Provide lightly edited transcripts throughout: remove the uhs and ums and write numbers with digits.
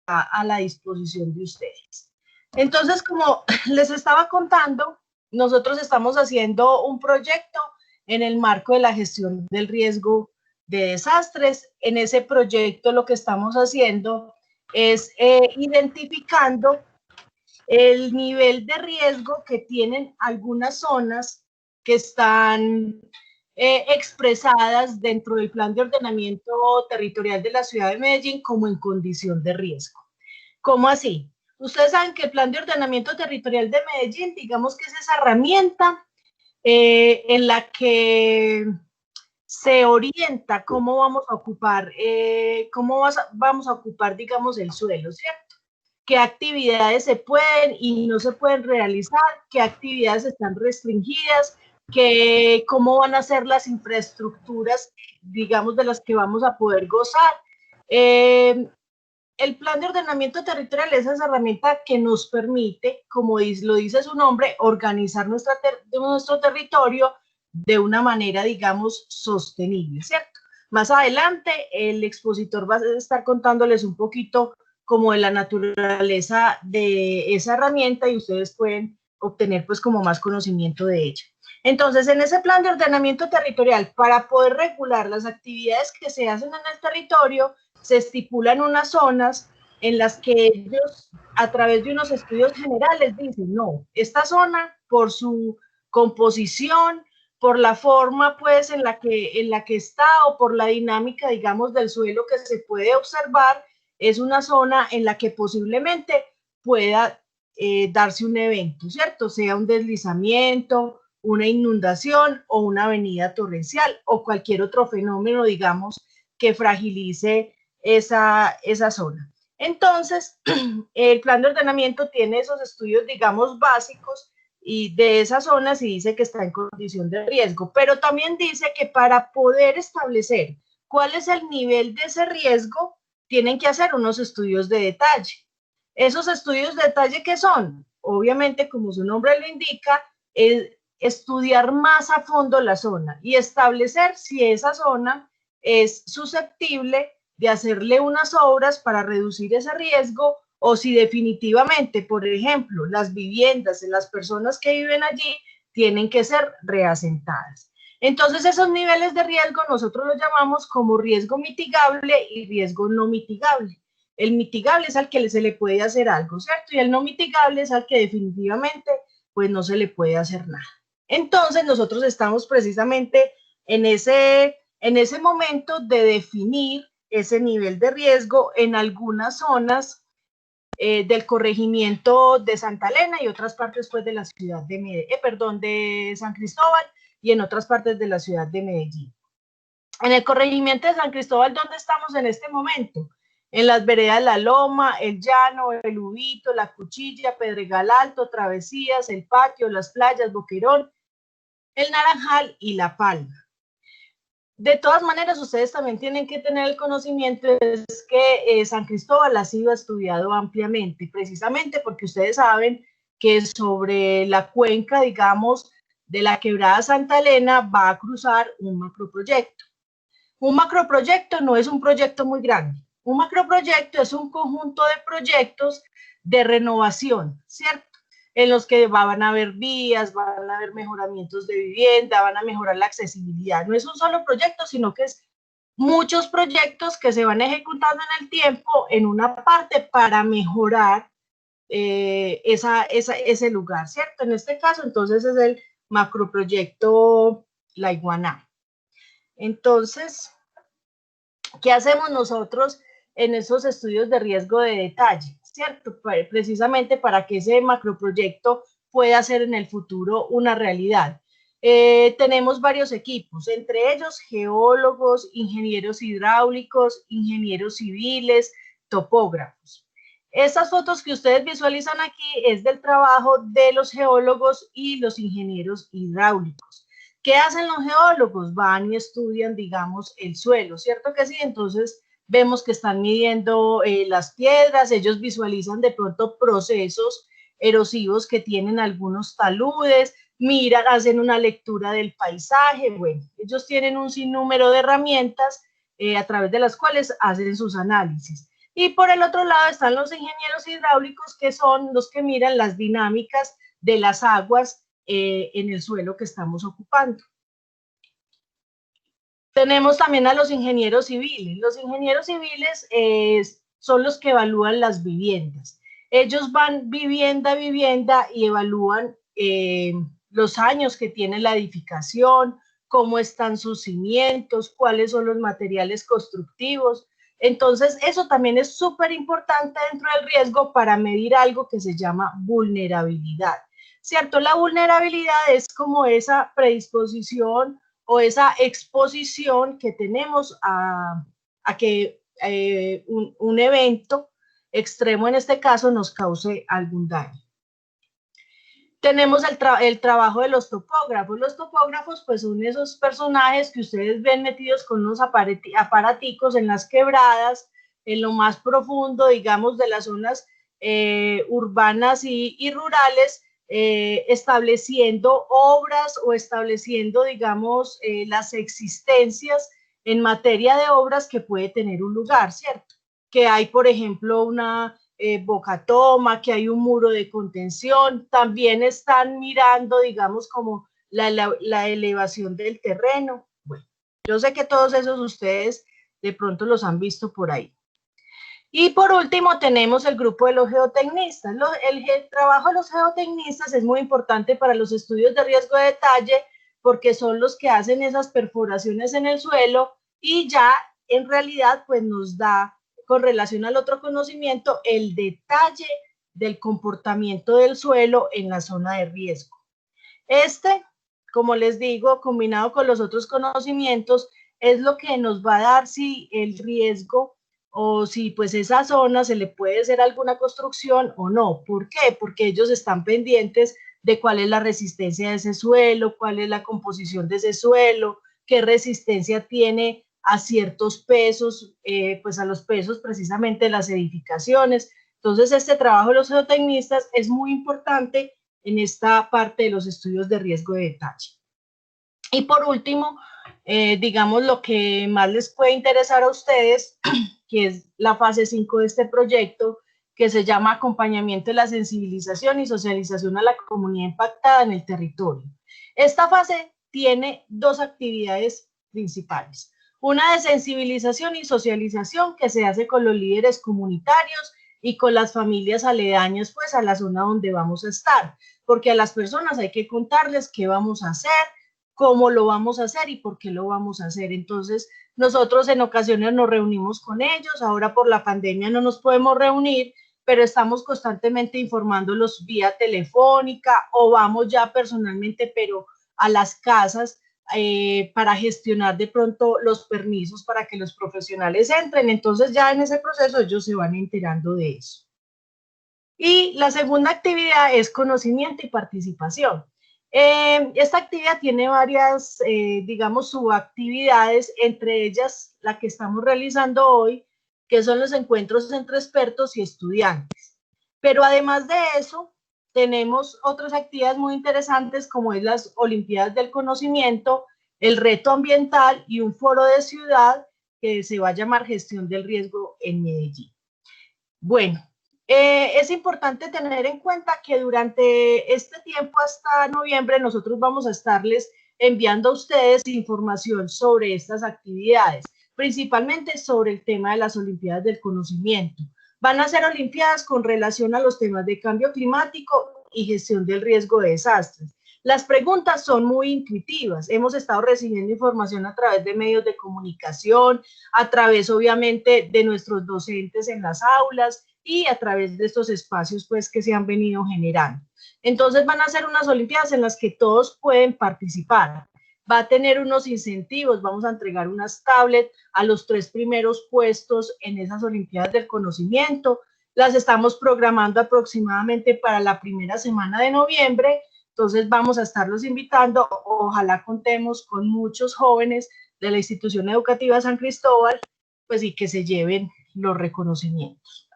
a la disposición de ustedes. Entonces, como les estaba contando, nosotros estamos haciendo un proyecto en el marco de la gestión del riesgo de desastres. En ese proyecto lo que estamos haciendo es identificando el nivel de riesgo que tienen algunas zonas que están expresadas dentro del plan de ordenamiento territorial de la ciudad de Medellín como en condición de riesgo. ¿Cómo así? Ustedes saben que el plan de ordenamiento territorial de Medellín, digamos que es esa herramienta en la que se orienta cómo vamos a ocupar, vamos a ocupar, digamos, el suelo, ¿cierto? Qué actividades se pueden y no se pueden realizar, qué actividades están restringidas, cómo van a ser las infraestructuras, digamos, de las que vamos a poder gozar. El plan de ordenamiento territorial es esa herramienta que nos permite, como lo dice su nombre, organizar nuestro territorio de una manera, digamos, sostenible, ¿cierto? Más adelante, el expositor va a estar contándoles un poquito como de la naturaleza de esa herramienta y ustedes pueden obtener pues como más conocimiento de ella. Entonces, en ese plan de ordenamiento territorial, para poder regular las actividades que se hacen en el territorio, se estipulan unas zonas en las que ellos, a través de unos estudios generales, dicen, no, esta zona, por su composición, por la forma, pues, en la que está o por la dinámica, digamos, del suelo que se puede observar, es una zona en la que posiblemente pueda darse un evento, ¿cierto? Sea un deslizamiento, una inundación o una avenida torrencial o cualquier otro fenómeno, digamos, que fragilice esa zona. Entonces, el plan de ordenamiento tiene esos estudios, digamos, básicos y de esas zonas y dice que está en condición de riesgo, pero también dice que para poder establecer cuál es el nivel de ese riesgo, tienen que hacer unos estudios de detalle. ¿Esos estudios de detalle qué son? Obviamente, como su nombre lo indica, es estudiar más a fondo la zona y establecer si esa zona es susceptible de hacerle unas obras para reducir ese riesgo o si definitivamente, por ejemplo, las viviendas de las personas que viven allí tienen que ser reasentadas. Entonces, esos niveles de riesgo nosotros los llamamos como riesgo mitigable y riesgo no mitigable. El mitigable es al que se le puede hacer algo, ¿cierto? Y el no mitigable es al que definitivamente pues no se le puede hacer nada. Entonces, nosotros estamos precisamente en ese momento de definir ese nivel de riesgo en algunas zonas del corregimiento de Santa Elena y otras partes pues de la ciudad de de San Cristóbal y en otras partes de la ciudad de Medellín. En el corregimiento de San Cristóbal, ¿dónde estamos en este momento? En las veredas La Loma, El Llano, El Ubito, La Cuchilla, Pedregal Alto, Travesías, El Patio, Las Playas, Boquerón, El Naranjal y La Palma. De todas maneras, ustedes también tienen que tener el conocimiento de que San Cristóbal ha sido estudiado ampliamente, precisamente porque ustedes saben que sobre la cuenca, digamos, de la quebrada Santa Elena va a cruzar un macroproyecto. Un macroproyecto no es un proyecto muy grande. Un macroproyecto es un conjunto de proyectos de renovación, ¿cierto? En los que van a haber vías, van a haber mejoramientos de vivienda, van a mejorar la accesibilidad. No es un solo proyecto, sino que es muchos proyectos que se van ejecutando en el tiempo en una parte para mejorar ese lugar, ¿cierto? En este caso, entonces, es el macroproyecto La Iguaná. Entonces, ¿qué hacemos nosotros en esos estudios de riesgo de detalle? ¿Cierto? Precisamente para que ese macroproyecto pueda ser en el futuro una realidad. Tenemos varios equipos, entre ellos geólogos, ingenieros hidráulicos, ingenieros civiles, topógrafos. Estas fotos que ustedes visualizan aquí es del trabajo de los geólogos y los ingenieros hidráulicos. ¿Qué hacen los geólogos? Van y estudian, digamos, el suelo, ¿cierto que sí? Entonces, vemos que están midiendo las piedras, ellos visualizan de pronto procesos erosivos que tienen algunos taludes, miran, hacen una lectura del paisaje, bueno, ellos tienen un sinnúmero de herramientas a través de las cuales hacen sus análisis. Y por el otro lado están los ingenieros hidráulicos, que son los que miran las dinámicas de las aguas en el suelo que estamos ocupando. Tenemos también a los ingenieros civiles. Los ingenieros civiles son los que evalúan las viviendas. Ellos van vivienda a vivienda y evalúan los años que tiene la edificación, cómo están sus cimientos, cuáles son los materiales constructivos. Entonces, eso también es súper importante dentro del riesgo para medir algo que se llama vulnerabilidad. ¿Cierto? La vulnerabilidad es como esa predisposición o esa exposición que tenemos a que un evento extremo en este caso nos cause algún daño. Tenemos el trabajo de los topógrafos. Los topógrafos pues son esos personajes que ustedes ven metidos con unos aparaticos en las quebradas, en lo más profundo, digamos, de las zonas urbanas y rurales, estableciendo obras o estableciendo, digamos, las existencias en materia de obras que puede tener un lugar, ¿cierto? Que hay, por ejemplo, una Boca Toma, que hay un muro de contención, también están mirando, digamos, como la elevación del terreno. Bueno, yo sé que todos esos ustedes de pronto los han visto por ahí. Y por último tenemos el grupo de los geotecnistas. El trabajo de los geotecnistas es muy importante para los estudios de riesgo de detalle porque son los que hacen esas perforaciones en el suelo y ya en realidad pues nos da, con relación al otro conocimiento, el detalle del comportamiento del suelo en la zona de riesgo. Como les digo, combinado con los otros conocimientos, es lo que nos va a dar si el riesgo o si pues esa zona se le puede hacer alguna construcción o no. ¿Por qué? Porque ellos están pendientes de cuál es la resistencia de ese suelo, cuál es la composición de ese suelo, qué resistencia tiene a ciertos pesos, pues a los pesos precisamente de las edificaciones. Entonces, este trabajo de los geotecnistas es muy importante en esta parte de los estudios de riesgo de detalle. Y por último, digamos lo que más les puede interesar a ustedes, que es la fase 5 de este proyecto, que se llama acompañamiento de la sensibilización y socialización a la comunidad impactada en el territorio. Esta fase tiene dos actividades principales. Una de sensibilización y socialización que se hace con los líderes comunitarios y con las familias aledañas pues a la zona donde vamos a estar, porque a las personas hay que contarles qué vamos a hacer, cómo lo vamos a hacer y por qué lo vamos a hacer. Entonces, nosotros en ocasiones nos reunimos con ellos, ahora por la pandemia no nos podemos reunir, pero estamos constantemente informándolos vía telefónica o vamos ya personalmente, pero a las casas para gestionar de pronto los permisos para que los profesionales entren. Entonces ya en ese proceso ellos se van enterando de eso. Y la segunda actividad es conocimiento y participación. Esta actividad tiene varias, digamos, subactividades, entre ellas la que estamos realizando hoy, que son los encuentros entre expertos y estudiantes. Pero además de eso, tenemos otras actividades muy interesantes como es las Olimpiadas del Conocimiento, el reto ambiental y un foro de ciudad que se va a llamar Gestión del Riesgo en Medellín. Bueno, es importante tener en cuenta que durante este tiempo hasta noviembre nosotros vamos a estarles enviando a ustedes información sobre estas actividades, principalmente sobre el tema de las Olimpiadas del Conocimiento. Van a ser Olimpiadas con relación a los temas de cambio climático y gestión del riesgo de desastres. Las preguntas son muy intuitivas. Hemos estado recibiendo información a través de medios de comunicación, a través obviamente de nuestros docentes en las aulas y a través de estos espacios pues que se han venido generando. Entonces van a ser unas olimpiadas en las que todos pueden participar. Va a tener unos incentivos, vamos a entregar unas tablets a los 3 primeros puestos en esas olimpiadas del conocimiento. Las estamos programando aproximadamente para la primera semana de noviembre. Entonces vamos a estarlos invitando, ojalá contemos con muchos jóvenes de la institución educativa San Cristóbal, pues y que se lleven los reconocimientos.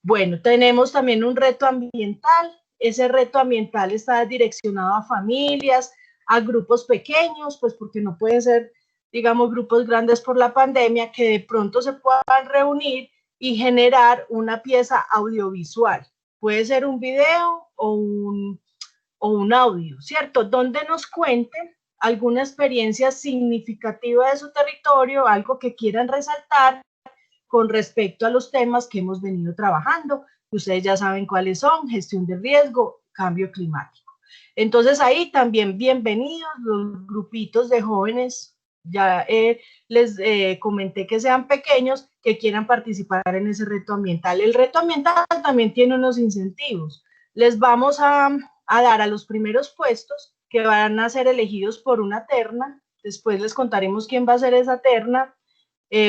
Bueno, tenemos también un reto ambiental. Ese reto ambiental está direccionado a familias, a grupos pequeños, pues porque no pueden ser, digamos, grupos grandes por la pandemia, que de pronto se puedan reunir y generar una pieza audiovisual. Puede ser un video o un audio, ¿cierto? Donde nos cuenten alguna experiencia significativa de su territorio, algo que quieran resaltar con respecto a los temas que hemos venido trabajando. Ustedes ya saben cuáles son: gestión de riesgo, cambio climático. Entonces ahí también bienvenidos los grupitos de jóvenes. Ya les comenté que sean pequeños, que quieran participar en ese reto ambiental. El reto ambiental también tiene unos incentivos. Les vamos a dar a los primeros puestos, que van a ser elegidos por una terna. Después les contaremos quién va a ser esa terna,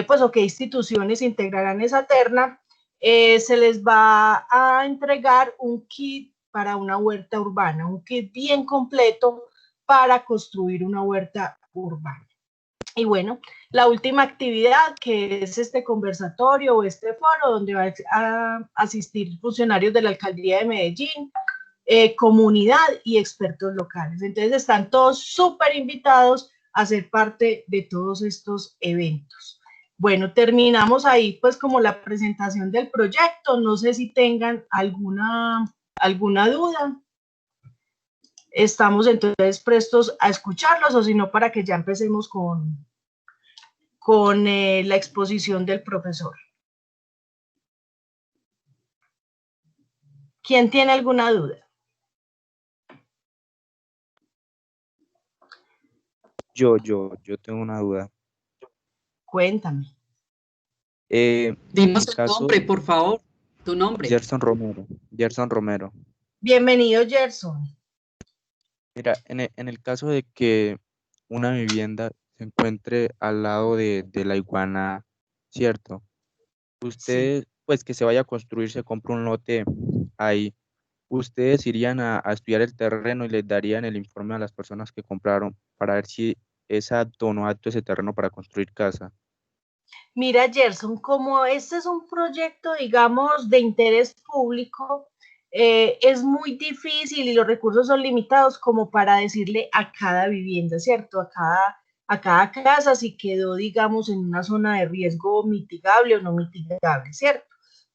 pues o qué instituciones integrarán esa terna. Se les va a entregar un kit para una huerta urbana, un kit bien completo para construir una huerta urbana. Y bueno, la última actividad, que es este conversatorio o este foro, donde va a asistir funcionarios de la Alcaldía de Medellín, comunidad y expertos locales. Entonces están todos súper invitados a ser parte de todos estos eventos. Bueno, terminamos ahí pues como la presentación del proyecto. No sé si tengan alguna duda. Estamos entonces prestos a escucharlos, o si no, para que ya empecemos con la exposición del profesor. ¿Quién tiene alguna duda? Yo tengo una duda. Cuéntame. Dinos el nombre, por favor, tu nombre. Gerson Romero. Bienvenido, Gerson. Mira, en el caso de que una vivienda se encuentre al lado de la iguana, ¿cierto? Usted, sí, pues que se vaya a construir, se compra un lote ahí. ¿Ustedes irían a estudiar el terreno y les darían el informe a las personas que compraron para ver si es apto o no apto ese terreno para construir casa? Mira, Gerson, como este es un proyecto, digamos, de interés público, es muy difícil y los recursos son limitados como para decirle a cada vivienda, ¿cierto? A cada casa si quedó, digamos, en una zona de riesgo mitigable o no mitigable, ¿cierto?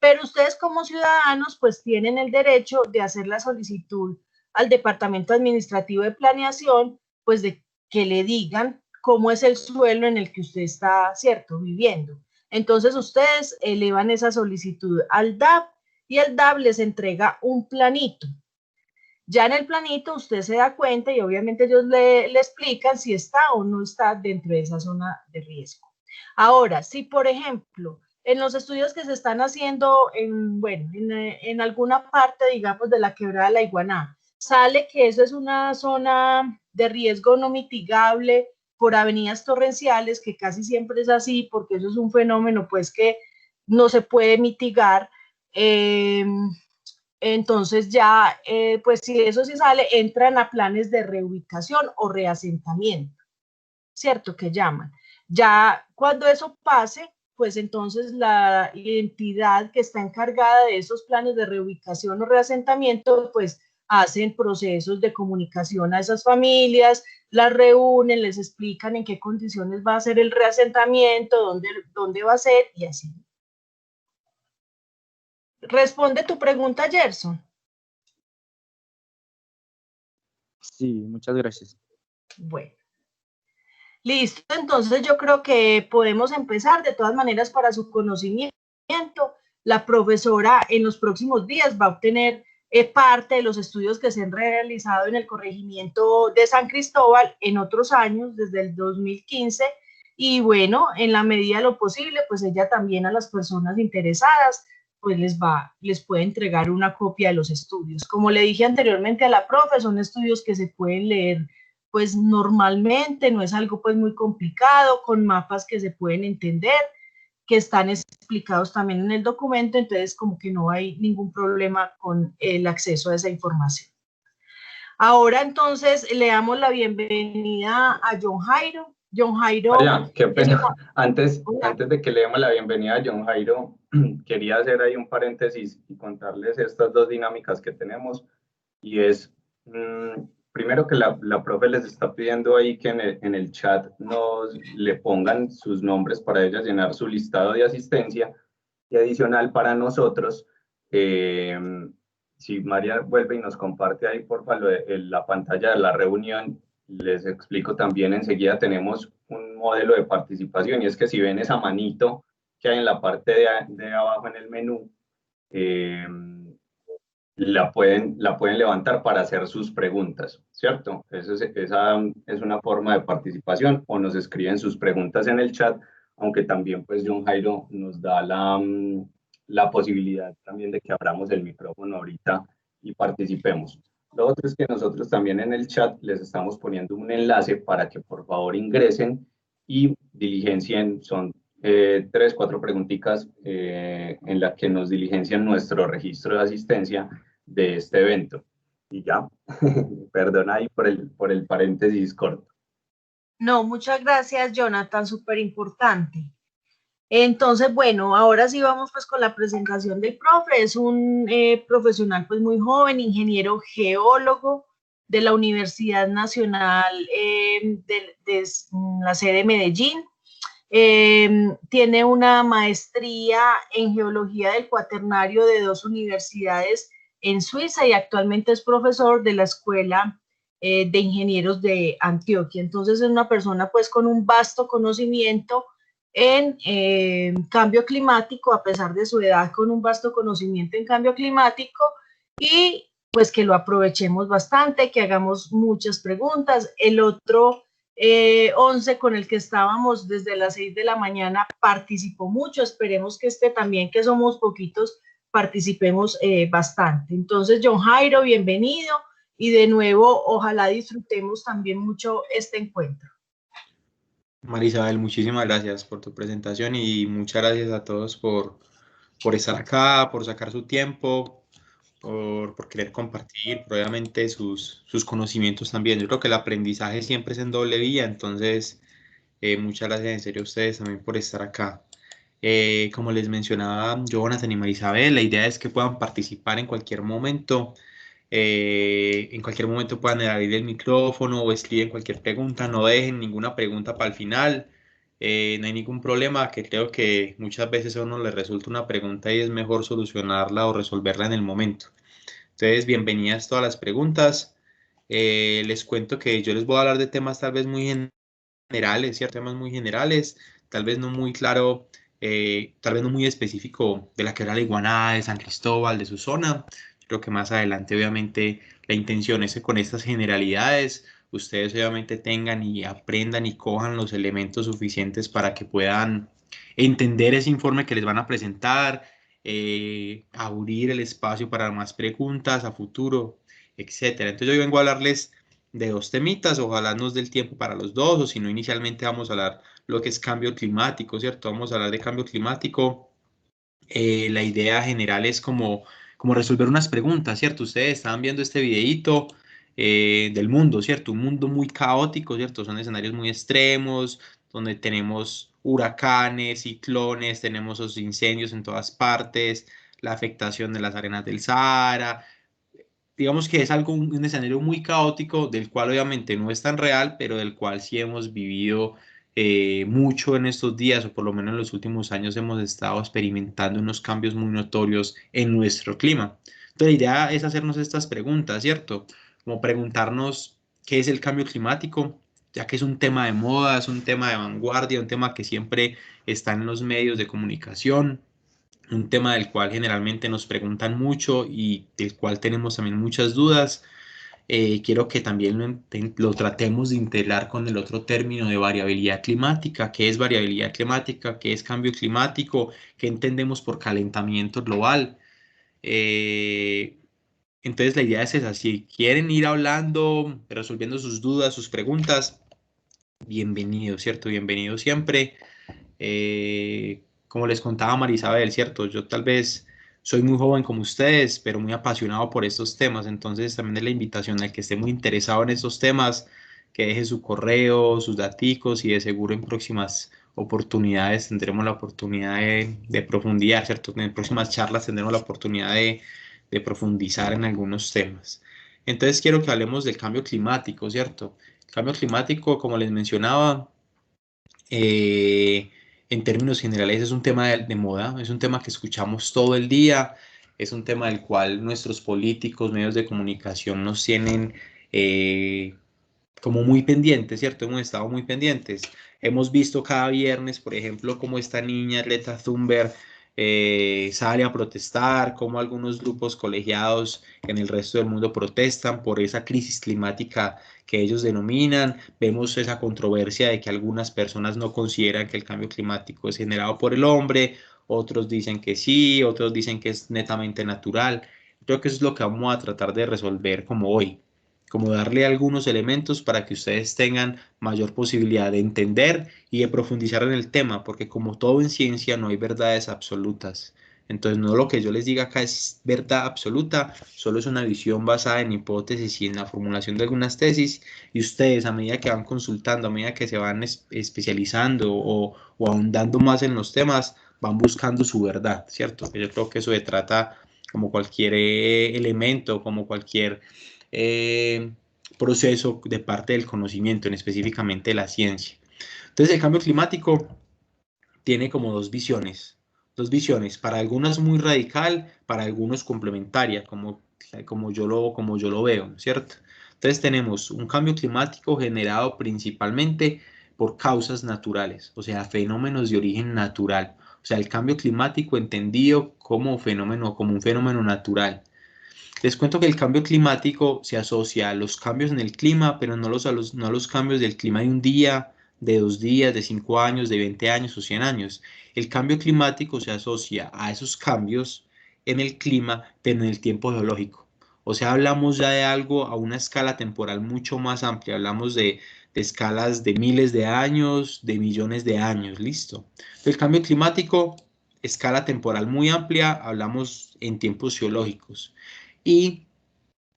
Pero ustedes como ciudadanos, pues tienen el derecho de hacer la solicitud al Departamento Administrativo de Planeación, pues de que le digan cómo es el suelo en el que usted está, ¿cierto?, viviendo. Entonces ustedes elevan esa solicitud al DAP y el DAP les entrega un planito. Ya en el planito usted se da cuenta y obviamente ellos le explican si está o no está dentro de esa zona de riesgo. Ahora, si por ejemplo, en los estudios que se están haciendo en alguna parte, digamos, de la quebrada de la Iguaná, sale que eso es una zona de riesgo no mitigable por avenidas torrenciales, que casi siempre es así, porque eso es un fenómeno pues que no se puede mitigar. Entonces ya, pues si eso sí sale, entran a planes de reubicación o reasentamiento, ¿cierto? Que llaman. Ya cuando eso pase, pues entonces la entidad que está encargada de esos planes de reubicación o reasentamiento, pues hacen procesos de comunicación a esas familias, las reúnen, les explican en qué condiciones va a ser el reasentamiento, dónde va a ser y así. ¿Responde tu pregunta, Gerson? Sí, muchas gracias. Bueno. Listo, entonces yo creo que podemos empezar. De todas maneras, para su conocimiento, la profesora en los próximos días va a obtener parte de los estudios que se han realizado en el corregimiento de San Cristóbal en otros años, desde el 2015, y bueno, en la medida de lo posible, pues ella también a las personas interesadas, pues les puede entregar una copia de los estudios. Como le dije anteriormente a la profe, son estudios que se pueden leer pues normalmente, no es algo pues muy complicado, con mapas que se pueden entender, que están explicados también en el documento, entonces como que no hay ningún problema con el acceso a esa información. Ahora entonces le damos la bienvenida a John Jairo. John Jairo. María, qué pena. Antes de que le demos la bienvenida a John Jairo, quería hacer ahí un paréntesis y contarles estas dos dinámicas que tenemos. Y es, primero que la profe les está pidiendo ahí que en el chat le pongan sus nombres para ellas llenar su listado de asistencia. Y adicional para nosotros, si María vuelve y nos comparte ahí, por favor, la pantalla de la reunión, les explico también enseguida, tenemos un modelo de participación, y es que si ven esa manito que hay en la parte de abajo en el menú, la pueden levantar para hacer sus preguntas, ¿cierto? Esa es una forma de participación, o nos escriben sus preguntas en el chat, aunque también pues John Jairo nos da la posibilidad también de que abramos el micrófono ahorita y participemos. Lo otro es que nosotros también en el chat les estamos poniendo un enlace para que por favor ingresen y diligencien, son 3, 4 preguntitas en las que nos diligencian nuestro registro de asistencia de este evento. Y ya, perdona ahí por el paréntesis corto. No, muchas gracias, Jonathan, súper importante. Entonces, bueno, ahora sí vamos pues con la presentación del profe. Es un profesional pues muy joven, ingeniero geólogo de la Universidad Nacional de la sede de Medellín. Tiene una maestría en geología del cuaternario de 2 universidades en Suiza y actualmente es profesor de la Escuela de Ingenieros de Antioquia. Entonces es una persona pues con un vasto conocimiento en cambio climático, a pesar de su edad, con un vasto conocimiento en cambio climático, y pues que lo aprovechemos bastante, que hagamos muchas preguntas. El otro 11 con el que estábamos desde las 6 de la mañana participó mucho. Esperemos que también, que somos poquitos, participemos bastante. Entonces, John Jairo, bienvenido, y de nuevo, ojalá disfrutemos también mucho este encuentro. María Isabel, muchísimas gracias por tu presentación y muchas gracias a todos por estar acá, por sacar su tiempo, por querer compartir, obviamente sus conocimientos también. Yo creo que el aprendizaje siempre es en doble vía, entonces muchas gracias en serio a ustedes también por estar acá. Como les mencionaba Jonathan y María Isabel, la idea es que puedan participar en cualquier momento. En cualquier momento puedan abrir el micrófono o escriben cualquier pregunta, no dejen ninguna pregunta para el final, no hay ningún problema, que creo que muchas veces a uno le resulta una pregunta y es mejor solucionarla o resolverla en el momento. Entonces, bienvenidas todas las preguntas. Les cuento que yo les voy a hablar de temas tal vez muy generales, ¿cierto? Temas muy generales, tal vez no muy claro, tal vez no muy específico de la quebrada de Iguaná, de San Cristóbal, de su zona. Creo que más adelante, obviamente, la intención es que con estas generalidades ustedes obviamente tengan y aprendan y cojan los elementos suficientes para que puedan entender ese informe que les van a presentar, abrir el espacio para más preguntas a futuro, etcétera. Entonces, yo vengo a hablarles de 2 temitas, ojalá nos dé el tiempo para los 2, o si no, inicialmente vamos a hablar lo que es cambio climático, ¿cierto? Vamos a hablar de cambio climático. La idea general es como resolver unas preguntas, ¿cierto? Ustedes estaban viendo este videíto del mundo, ¿cierto? Un mundo muy caótico, ¿cierto? Son escenarios muy extremos, donde tenemos huracanes, ciclones, tenemos esos incendios en todas partes, la afectación de las arenas del Sahara. Digamos que es algo, un escenario muy caótico, del cual obviamente no es tan real, pero del cual sí hemos vivido mucho en estos días, o por lo menos en los últimos años hemos estado experimentando unos cambios muy notorios en nuestro clima. Entonces, la idea es hacernos estas preguntas, ¿cierto? Como preguntarnos qué es el cambio climático, ya que es un tema de moda, es un tema de vanguardia, un tema que siempre está en los medios de comunicación, un tema del cual generalmente nos preguntan mucho y del cual tenemos también muchas dudas. Quiero que también lo tratemos de integrar con el otro término de variabilidad climática. ¿Qué es variabilidad climática? ¿Qué es cambio climático? ¿Qué entendemos por calentamiento global? Entonces la idea es esa. Si quieren ir hablando, resolviendo sus dudas, sus preguntas, bienvenido, ¿cierto? Bienvenido siempre. Como les contaba Marisabel, ¿cierto? Yo tal vez soy muy joven como ustedes, pero muy apasionado por estos temas, entonces también es la invitación al que esté muy interesado en estos temas, que deje su correo, sus daticos y de seguro en próximas oportunidades tendremos la oportunidad de profundizar, ¿cierto? En próximas charlas tendremos la oportunidad de profundizar en algunos temas. Entonces quiero que hablemos del cambio climático, ¿cierto? El cambio climático, como les mencionaba, en términos generales es un tema de moda, es un tema que escuchamos todo el día, es un tema del cual nuestros políticos, medios de comunicación nos tienen como muy pendientes, ¿cierto? Hemos estado muy pendientes. Hemos visto cada viernes, por ejemplo, cómo esta niña, Greta Thunberg, sale a protestar, cómo algunos grupos colegiados en el resto del mundo protestan por esa crisis climática que ellos denominan. Vemos esa controversia de que algunas personas no consideran que el cambio climático es generado por el hombre, otros dicen que sí, otros dicen que es netamente natural. Creo que eso es lo que vamos a tratar de resolver como hoy, como darle algunos elementos para que ustedes tengan mayor posibilidad de entender y de profundizar en el tema, porque como todo en ciencia no hay verdades absolutas. Entonces no lo que yo les diga acá es verdad absoluta, solo es una visión basada en hipótesis y en la formulación de algunas tesis, y ustedes a medida que van consultando, a medida que se van especializando o ahondando más en los temas, van buscando su verdad, ¿cierto? Yo creo que eso se trata como cualquier elemento, como cualquier proceso de parte del conocimiento, en específicamente la ciencia. Entonces el cambio climático tiene como dos visiones, para algunos muy radical, para algunos complementaria, como yo lo veo, ¿cierto? Entonces tenemos un cambio climático generado principalmente por causas naturales, o sea, fenómenos de origen natural. O sea, el cambio climático entendido como un fenómeno natural. Les cuento que el cambio climático se asocia a los cambios en el clima, pero no a los cambios del clima de un día, de 2 días, de 5 años, de 20 años o 100 años. El cambio climático se asocia a esos cambios en el clima, pero en el tiempo geológico. O sea, hablamos ya de algo a una escala temporal mucho más amplia. Hablamos de escalas de miles de años, de millones de años. Listo. El cambio climático, escala temporal muy amplia, hablamos en tiempos geológicos. Y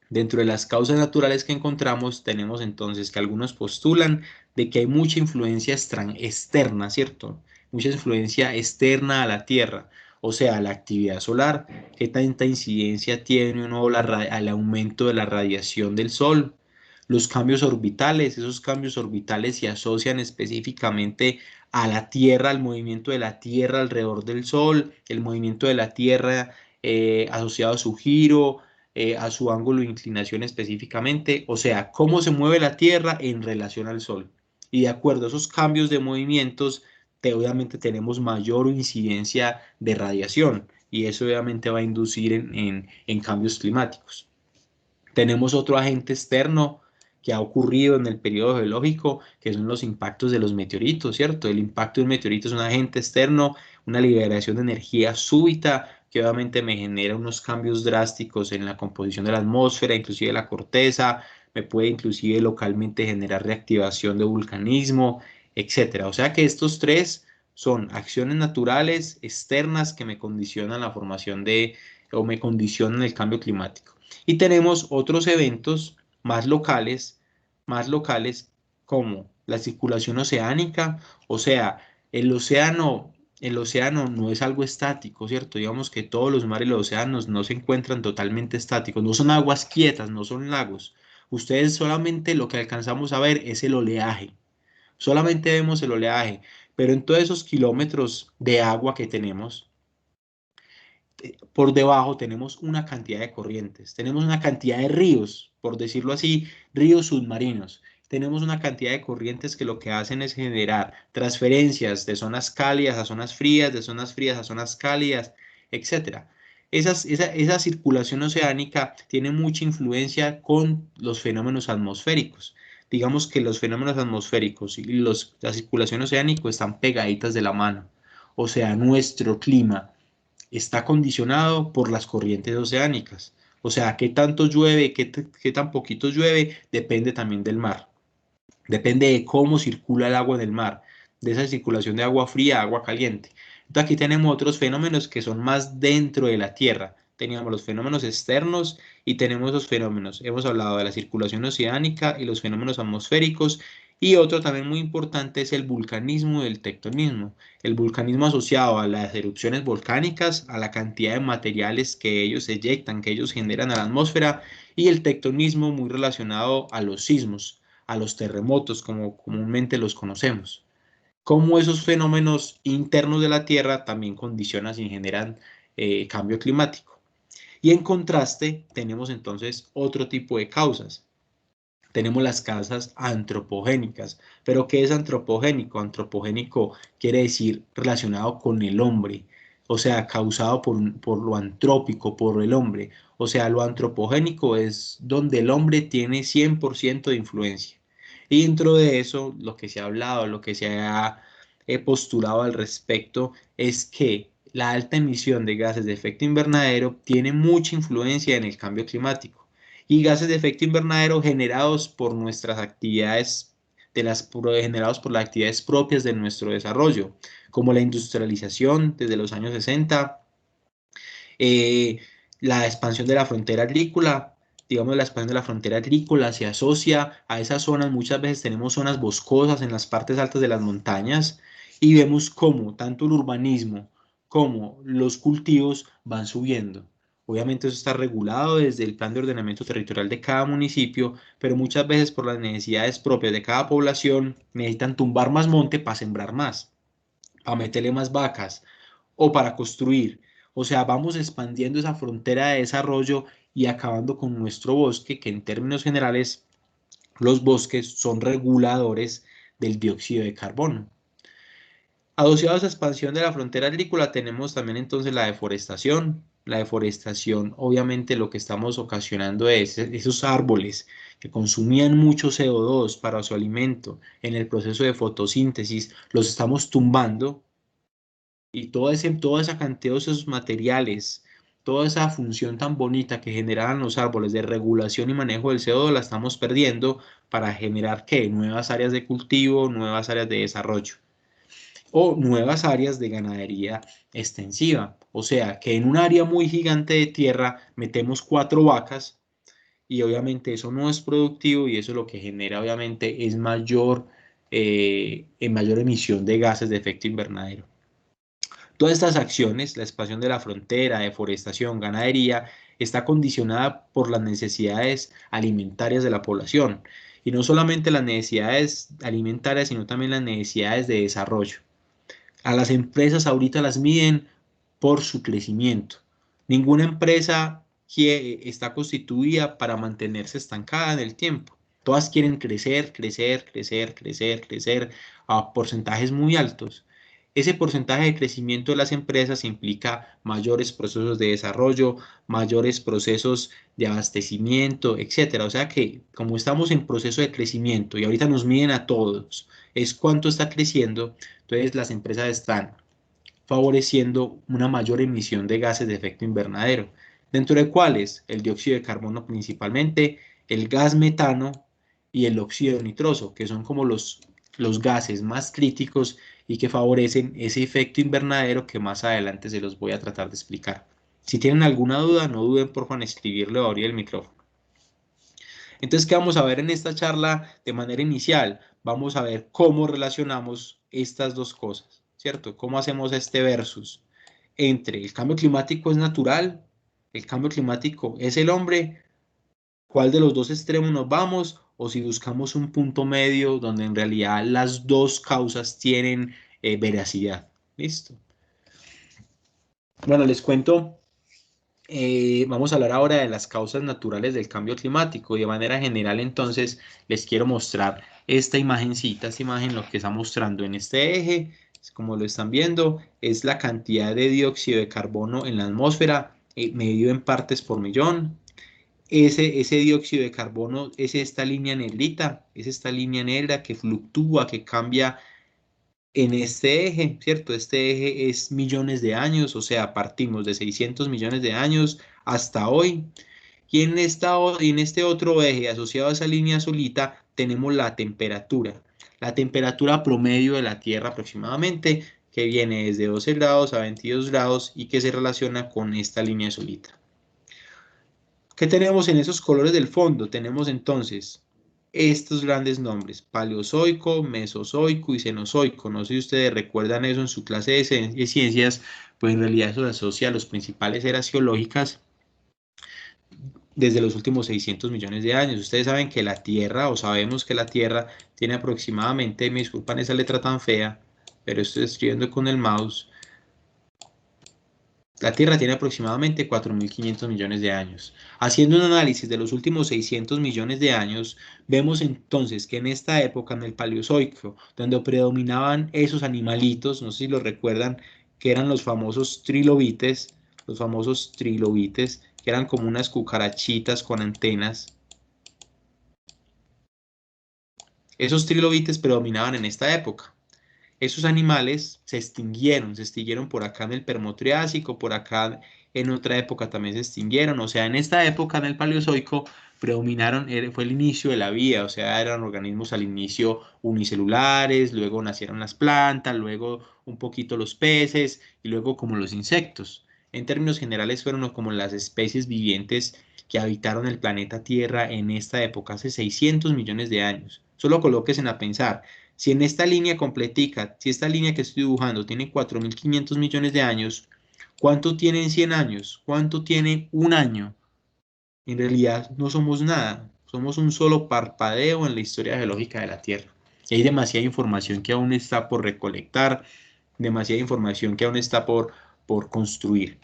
dentro de las causas naturales que encontramos, tenemos entonces que algunos postulan de que hay mucha influencia externa, ¿cierto? Mucha influencia externa a la Tierra, o sea, la actividad solar, qué tanta incidencia tiene al aumento de la radiación del Sol, los cambios orbitales, esos cambios orbitales se asocian específicamente a la Tierra, al movimiento de la Tierra alrededor del Sol, el movimiento de la Tierra asociado a su giro, a su ángulo de inclinación específicamente, o sea, cómo se mueve la Tierra en relación al Sol. Y de acuerdo a esos cambios de movimientos, obviamente tenemos mayor incidencia de radiación y eso obviamente va a inducir en cambios climáticos. Tenemos otro agente externo que ha ocurrido en el periodo geológico, que son los impactos de los meteoritos, ¿cierto? El impacto de un meteorito es un agente externo, una liberación de energía súbita, que obviamente me genera unos cambios drásticos en la composición de la atmósfera, inclusive la corteza, me puede inclusive localmente generar reactivación de vulcanismo, etcétera. O sea que estos tres son acciones naturales externas que me condicionan la formación o me condicionan el cambio climático. Y tenemos otros eventos más locales como la circulación oceánica, o sea, el océano no es algo estático, ¿cierto? Digamos que todos los mares y los océanos no se encuentran totalmente estáticos, no son aguas quietas, no son lagos. Ustedes solamente lo que alcanzamos a ver es el oleaje, solamente vemos el oleaje, pero en todos esos kilómetros de agua que tenemos, por debajo tenemos una cantidad de corrientes, tenemos una cantidad de ríos, por decirlo así, ríos submarinos. Tenemos una cantidad de corrientes que lo que hacen es generar transferencias de zonas cálidas a zonas frías, de zonas frías a zonas cálidas, etc. Esa circulación oceánica tiene mucha influencia con los fenómenos atmosféricos. Digamos que los fenómenos atmosféricos y la circulación oceánica están pegaditas de la mano. O sea, nuestro clima está condicionado por las corrientes oceánicas. O sea, qué tanto llueve, qué tan poquito llueve, depende también del mar. Depende de cómo circula el agua en el mar, de esa circulación de agua fría a agua caliente. Entonces aquí tenemos otros fenómenos que son más dentro de la Tierra. Teníamos los fenómenos externos y tenemos los fenómenos. Hemos hablado de la circulación oceánica y los fenómenos atmosféricos. Y otro también muy importante es el vulcanismo y el tectonismo. El vulcanismo asociado a las erupciones volcánicas, a la cantidad de materiales que ellos eyectan, que ellos generan a la atmósfera, y el tectonismo muy relacionado a los sismos, a los terremotos, como comúnmente los conocemos. cómo esos fenómenos internos de la Tierra también condicionan y generan cambio climático. Y en contraste, tenemos entonces otro tipo de causas. Tenemos las causas antropogénicas. ¿Pero qué es antropogénico? Antropogénico quiere decir relacionado con el hombre, o sea, causado por lo antrópico, por el hombre. O sea, lo antropogénico es donde el hombre tiene 100% de influencia. Y dentro de eso, lo que se ha hablado, lo que se ha postulado al respecto es que la alta emisión de gases de efecto invernadero tiene mucha influencia en el cambio climático y gases de efecto invernadero generados por nuestras actividades, generados por las actividades propias de nuestro desarrollo, como la industrialización desde los años 60, la expansión de la frontera agrícola. Digamos, la expansión de la frontera agrícola se asocia a esas zonas. Muchas veces tenemos zonas boscosas en las partes altas de las montañas y vemos cómo tanto el urbanismo como los cultivos van subiendo. Obviamente eso está regulado desde el plan de ordenamiento territorial de cada municipio, pero muchas veces por las necesidades propias de cada población necesitan tumbar más monte para sembrar más, para meterle más vacas o para construir. O sea, vamos expandiendo esa frontera de desarrollo y acabando con nuestro bosque, que en términos generales los bosques son reguladores del dióxido de carbono. Asociado a esa expansión de la frontera agrícola tenemos también entonces la deforestación. La deforestación, obviamente lo que estamos ocasionando es esos árboles que consumían mucho CO2 para su alimento en el proceso de fotosíntesis, los estamos tumbando y toda esa cantidad de esos materiales, toda esa función tan bonita que generaban los árboles de regulación y manejo del CO2 la estamos perdiendo para generar ¿qué? Nuevas áreas de cultivo, nuevas áreas de desarrollo o nuevas áreas de ganadería extensiva. O sea, que en un área muy gigante de tierra metemos 4 vacas y obviamente eso no es productivo y eso lo que genera obviamente es mayor emisión de gases de efecto invernadero. Todas estas acciones, la expansión de la frontera, deforestación, ganadería, está condicionada por las necesidades alimentarias de la población. Y no solamente las necesidades alimentarias, sino también las necesidades de desarrollo. A las empresas ahorita las miden por su crecimiento. Ninguna empresa está constituida para mantenerse estancada en el tiempo. Todas quieren crecer, crecer, crecer, crecer, crecer a porcentajes muy altos. Ese porcentaje de crecimiento de las empresas implica mayores procesos de desarrollo, mayores procesos de abastecimiento, etcétera. O sea que como estamos en proceso de crecimiento y ahorita nos miden a todos, es cuánto está creciendo, entonces las empresas están favoreciendo una mayor emisión de gases de efecto invernadero, dentro de cuáles el dióxido de carbono principalmente, el gas metano y el óxido nitroso, que son como los gases más críticos y que favorecen ese efecto invernadero que más adelante se los voy a tratar de explicar. Si tienen alguna duda, no duden por favor en escribirle o abrir el micrófono. Entonces, ¿qué vamos a ver en esta charla de manera inicial? Vamos a ver cómo relacionamos estas dos cosas, ¿cierto? ¿Cómo hacemos este versus entre el cambio climático es natural, el cambio climático es el hombre? ¿Cuál de los dos extremos nos vamos? O si buscamos un punto medio donde en realidad las dos causas tienen veracidad. ¿Listo? Bueno, les cuento. Vamos a hablar ahora de las causas naturales del cambio climático y de manera general entonces les quiero mostrar esta imagencita, esta imagen lo que está mostrando en este eje, como lo están viendo, es la cantidad de dióxido de carbono en la atmósfera medido en partes por millón. Ese dióxido de carbono es esta línea negrita, es esta línea negra que fluctúa, que cambia en este eje, ¿cierto? Este eje es millones de años, o sea, partimos de 600 millones de años hasta hoy. Y en este otro eje asociado a esa línea azulita tenemos la temperatura promedio de la Tierra aproximadamente, que viene desde 12 grados a 22 grados y que se relaciona con esta línea azulita. ¿Qué tenemos en esos colores del fondo? Tenemos entonces estos grandes nombres, paleozoico, mesozoico y cenozoico. No sé si ustedes recuerdan eso en su clase de ciencias, pues en realidad eso se asocia a las principales eras geológicas desde los últimos 600 millones de años. Ustedes saben que la Tierra, o sabemos que la Tierra tiene aproximadamente, me disculpan esa letra tan fea, pero estoy escribiendo con el mouse, la Tierra tiene aproximadamente 4.500 millones de años. Haciendo un análisis de los últimos 600 millones de años, vemos entonces que en esta época, en el Paleozoico, donde predominaban esos animalitos, no sé si lo recuerdan, que eran los famosos trilobites, que eran como unas cucarachitas con antenas. Esos trilobites predominaban en esta época. Esos animales se extinguieron por acá en el Permo-Triásico, por acá en otra época también se extinguieron, o sea, en esta época, en el Paleozoico, predominaron, fue el inicio de la vida, o sea, eran organismos al inicio unicelulares, luego nacieron las plantas, luego un poquito los peces y luego como los insectos. En términos generales fueron como las especies vivientes que habitaron el planeta Tierra en esta época, hace 600 millones de años. Solo colóquense a pensar. Si en esta línea completica, si esta línea que estoy dibujando tiene 4.500 millones de años, ¿cuánto tiene en 100 años? ¿Cuánto tiene un año? En realidad no somos nada, somos un solo parpadeo en la historia geológica de la Tierra. Y hay demasiada información que aún está por recolectar, demasiada información que aún está por construir.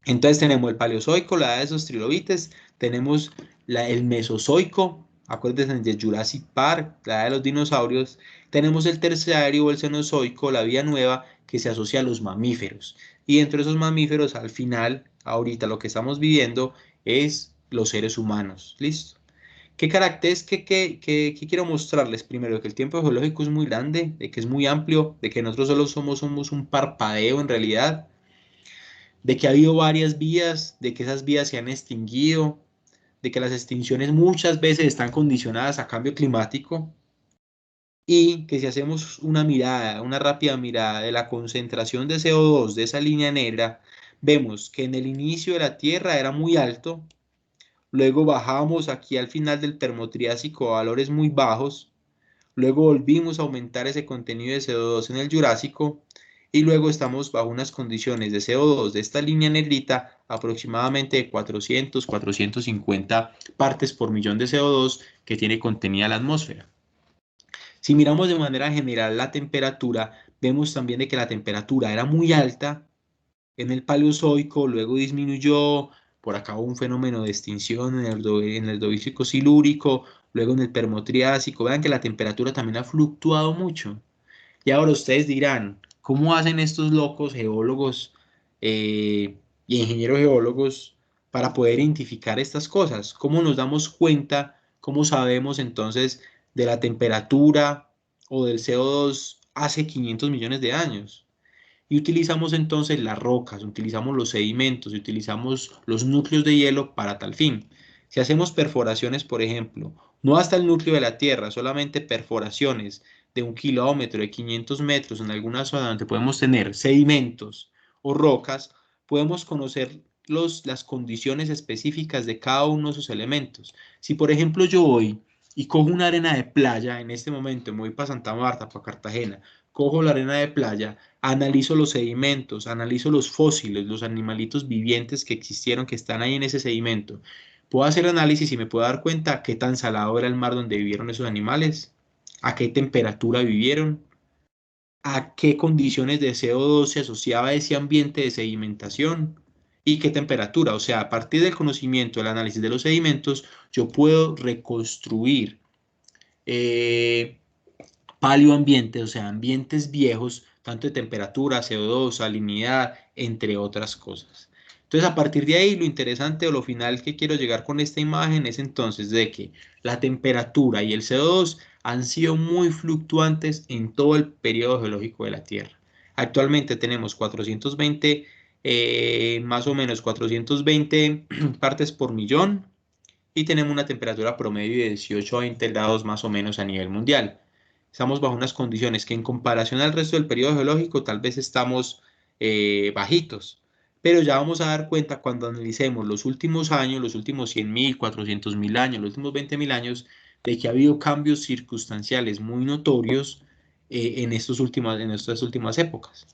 Entonces tenemos el Paleozoico, la edad de esos trilobites, tenemos el Mesozoico, acuérdense de Jurassic Park, la edad de los dinosaurios, tenemos el Terciario o el Cenozoico, la vida nueva, que se asocia a los mamíferos. Y entre esos mamíferos, al final, ahorita lo que estamos viviendo es los seres humanos. ¿Listo? ¿Qué caracteres, qué quiero mostrarles? Primero, que el tiempo geológico es muy grande, de que es muy amplio, de que nosotros solo somos un parpadeo en realidad, de que ha habido varias vías, de que esas vías se han extinguido, de que las extinciones muchas veces están condicionadas a cambio climático y que si hacemos una rápida mirada de la concentración de CO2 de esa línea negra, vemos que en el inicio de la Tierra era muy alto, luego bajamos aquí al final del Permotriásico a valores muy bajos, luego volvimos a aumentar ese contenido de CO2 en el Jurásico y luego estamos bajo unas condiciones de CO2 de esta línea negrita aproximadamente de 400-450 partes por millón de CO2 que tiene contenida la atmósfera. Si miramos de manera general la temperatura, vemos también de que la temperatura era muy alta en el Paleozoico, luego disminuyó, por acá hubo un fenómeno de extinción en el Ordovícico silúrico, luego en el Permotriásico. Vean que la temperatura también ha fluctuado mucho. Y ahora ustedes dirán, ¿cómo hacen estos locos geólogos y ingenieros geólogos para poder identificar estas cosas? ¿Cómo nos damos cuenta, cómo sabemos entonces de la temperatura o del CO2 hace 500 millones de años? Y utilizamos entonces las rocas, utilizamos los sedimentos, utilizamos los núcleos de hielo para tal fin. Si hacemos perforaciones, por ejemplo, no hasta el núcleo de la Tierra, solamente perforaciones de 1 kilómetro, de 500 metros en alguna zona donde podemos tener sedimentos o rocas, podemos conocer las condiciones específicas de cada uno de esos elementos. Si por ejemplo yo voy y cojo una arena de playa, en este momento me voy para Santa Marta, para Cartagena, cojo la arena de playa, analizo los sedimentos, analizo los fósiles, los animalitos vivientes que existieron, que están ahí en ese sedimento. Puedo hacer análisis y me puedo dar cuenta qué tan salado era el mar donde vivieron esos animales, a qué temperatura vivieron, a qué condiciones de CO2 se asociaba ese ambiente de sedimentación y qué temperatura. O sea, a partir del conocimiento, del análisis de los sedimentos, yo puedo reconstruir paleoambientes, o sea, ambientes viejos, tanto de temperatura, CO2, salinidad, entre otras cosas. Entonces, a partir de ahí, lo interesante o lo final que quiero llegar con esta imagen es entonces de que la temperatura y el CO2 han sido muy fluctuantes en todo el periodo geológico de la Tierra. Actualmente tenemos 420, más o menos 420 partes por millón y tenemos una temperatura promedio de 18 a 20 grados más o menos a nivel mundial. Estamos bajo unas condiciones que en comparación al resto del periodo geológico tal vez estamos bajitos, pero ya vamos a dar cuenta cuando analicemos los últimos años, los últimos 100.000, 400.000 años, los últimos 20.000 años, de que ha habido cambios circunstanciales muy notorios en estas últimas épocas.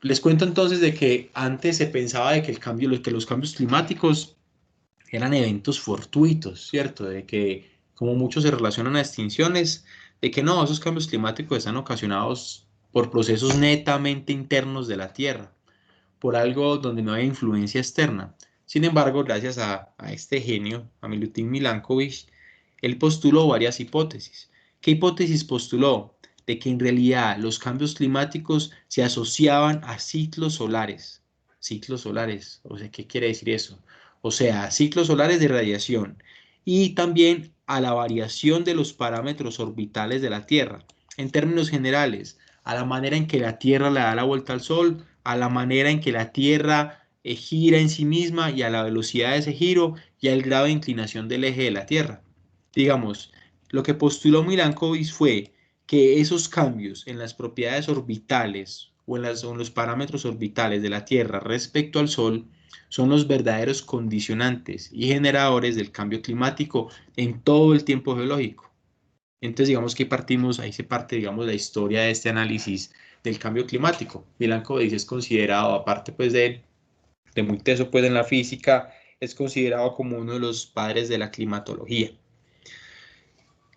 Les cuento entonces de que antes se pensaba de que los cambios climáticos eran eventos fortuitos, ¿cierto? De que como muchos se relacionan a extinciones, de que no, esos cambios climáticos están ocasionados por procesos netamente internos de la Tierra, por algo donde no hay influencia externa. Sin embargo, gracias a este genio, a Milutin Milankovitch, él postuló varias hipótesis. ¿Qué hipótesis postuló? De que en realidad los cambios climáticos se asociaban a ciclos solares. Ciclos solares, o sea, ¿qué quiere decir eso? O sea, ciclos solares de radiación y también a la variación de los parámetros orbitales de la Tierra. En términos generales, a la manera en que la Tierra le da la vuelta al Sol, a la manera en que la Tierra gira en sí misma y a la velocidad de ese giro y al grado de inclinación del eje de la Tierra. Digamos, lo que postuló Milankovitch fue que esos cambios en las propiedades orbitales o en los parámetros orbitales de la Tierra respecto al Sol son los verdaderos condicionantes y generadores del cambio climático en todo el tiempo geológico. Entonces, digamos que ahí se parte, digamos, la historia de este análisis del cambio climático. Milankovitch es considerado, aparte pues de muy teso pues en la física, es considerado como uno de los padres de la climatología.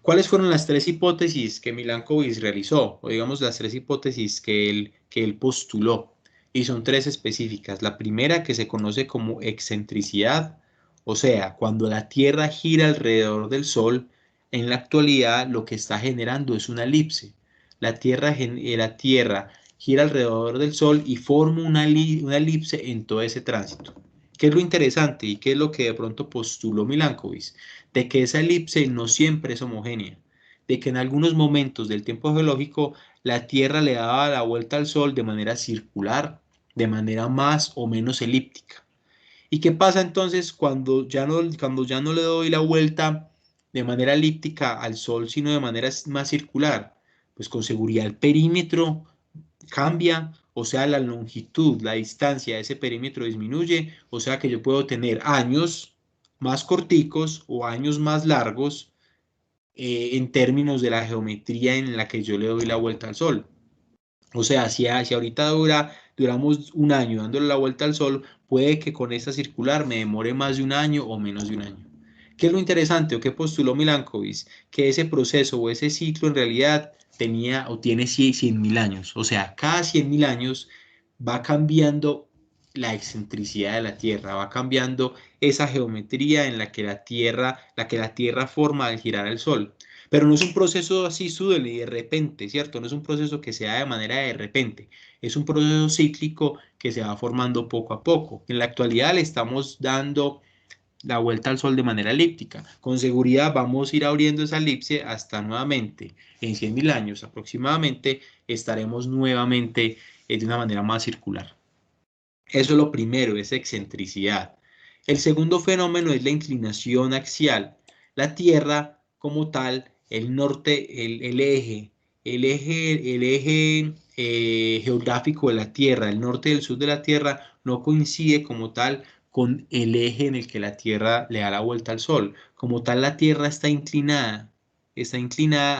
¿Cuáles fueron las tres hipótesis que Milankovitch realizó? O digamos las tres hipótesis que él postuló. Y son tres específicas. La primera, que se conoce como excentricidad, o sea, cuando la Tierra gira alrededor del Sol, en la actualidad lo que está generando es una elipse. La Tierra gira alrededor del Sol y forma una elipse en todo ese tránsito. ¿Qué es lo interesante y qué es lo que de pronto postuló Milankovitch? De que esa elipse no siempre es homogénea, de que en algunos momentos del tiempo geológico la Tierra le daba la vuelta al Sol de manera circular, de manera más o menos elíptica. ¿Y qué pasa entonces cuando ya no le doy la vuelta de manera elíptica al Sol, sino de manera más circular? Pues con seguridad el perímetro cambia, o sea, la longitud, la distancia de ese perímetro disminuye, o sea que yo puedo tener años más corticos o años más largos en términos de la geometría en la que yo le doy la vuelta al Sol. O sea, si ahorita duramos un año dándole la vuelta al Sol, puede que con esta circular me demore más de un año o menos de un año. ¿Qué es lo interesante o qué postuló Milankovitch? Que ese proceso o ese ciclo en realidad tenía o tiene 100.000 años. O sea, cada 100.000 años va cambiando la excentricidad de la Tierra, va cambiando esa geometría en la que la Tierra forma al girar al Sol. Pero no es un proceso así súbito y de repente, ¿cierto? No es un proceso que se da de manera de repente. Es un proceso cíclico que se va formando poco a poco. En la actualidad le estamos dando la vuelta al Sol de manera elíptica. Con seguridad vamos a ir abriendo esa elipse hasta nuevamente, en 100.000 años aproximadamente, estaremos nuevamente de una manera más circular. Eso es lo primero, es excentricidad. El segundo fenómeno es la inclinación axial. La Tierra como tal, el norte, el eje geográfico de la Tierra, el norte y el sur de la Tierra, no coincide como tal con el eje en el que la Tierra le da la vuelta al Sol. Como tal, la Tierra está inclinada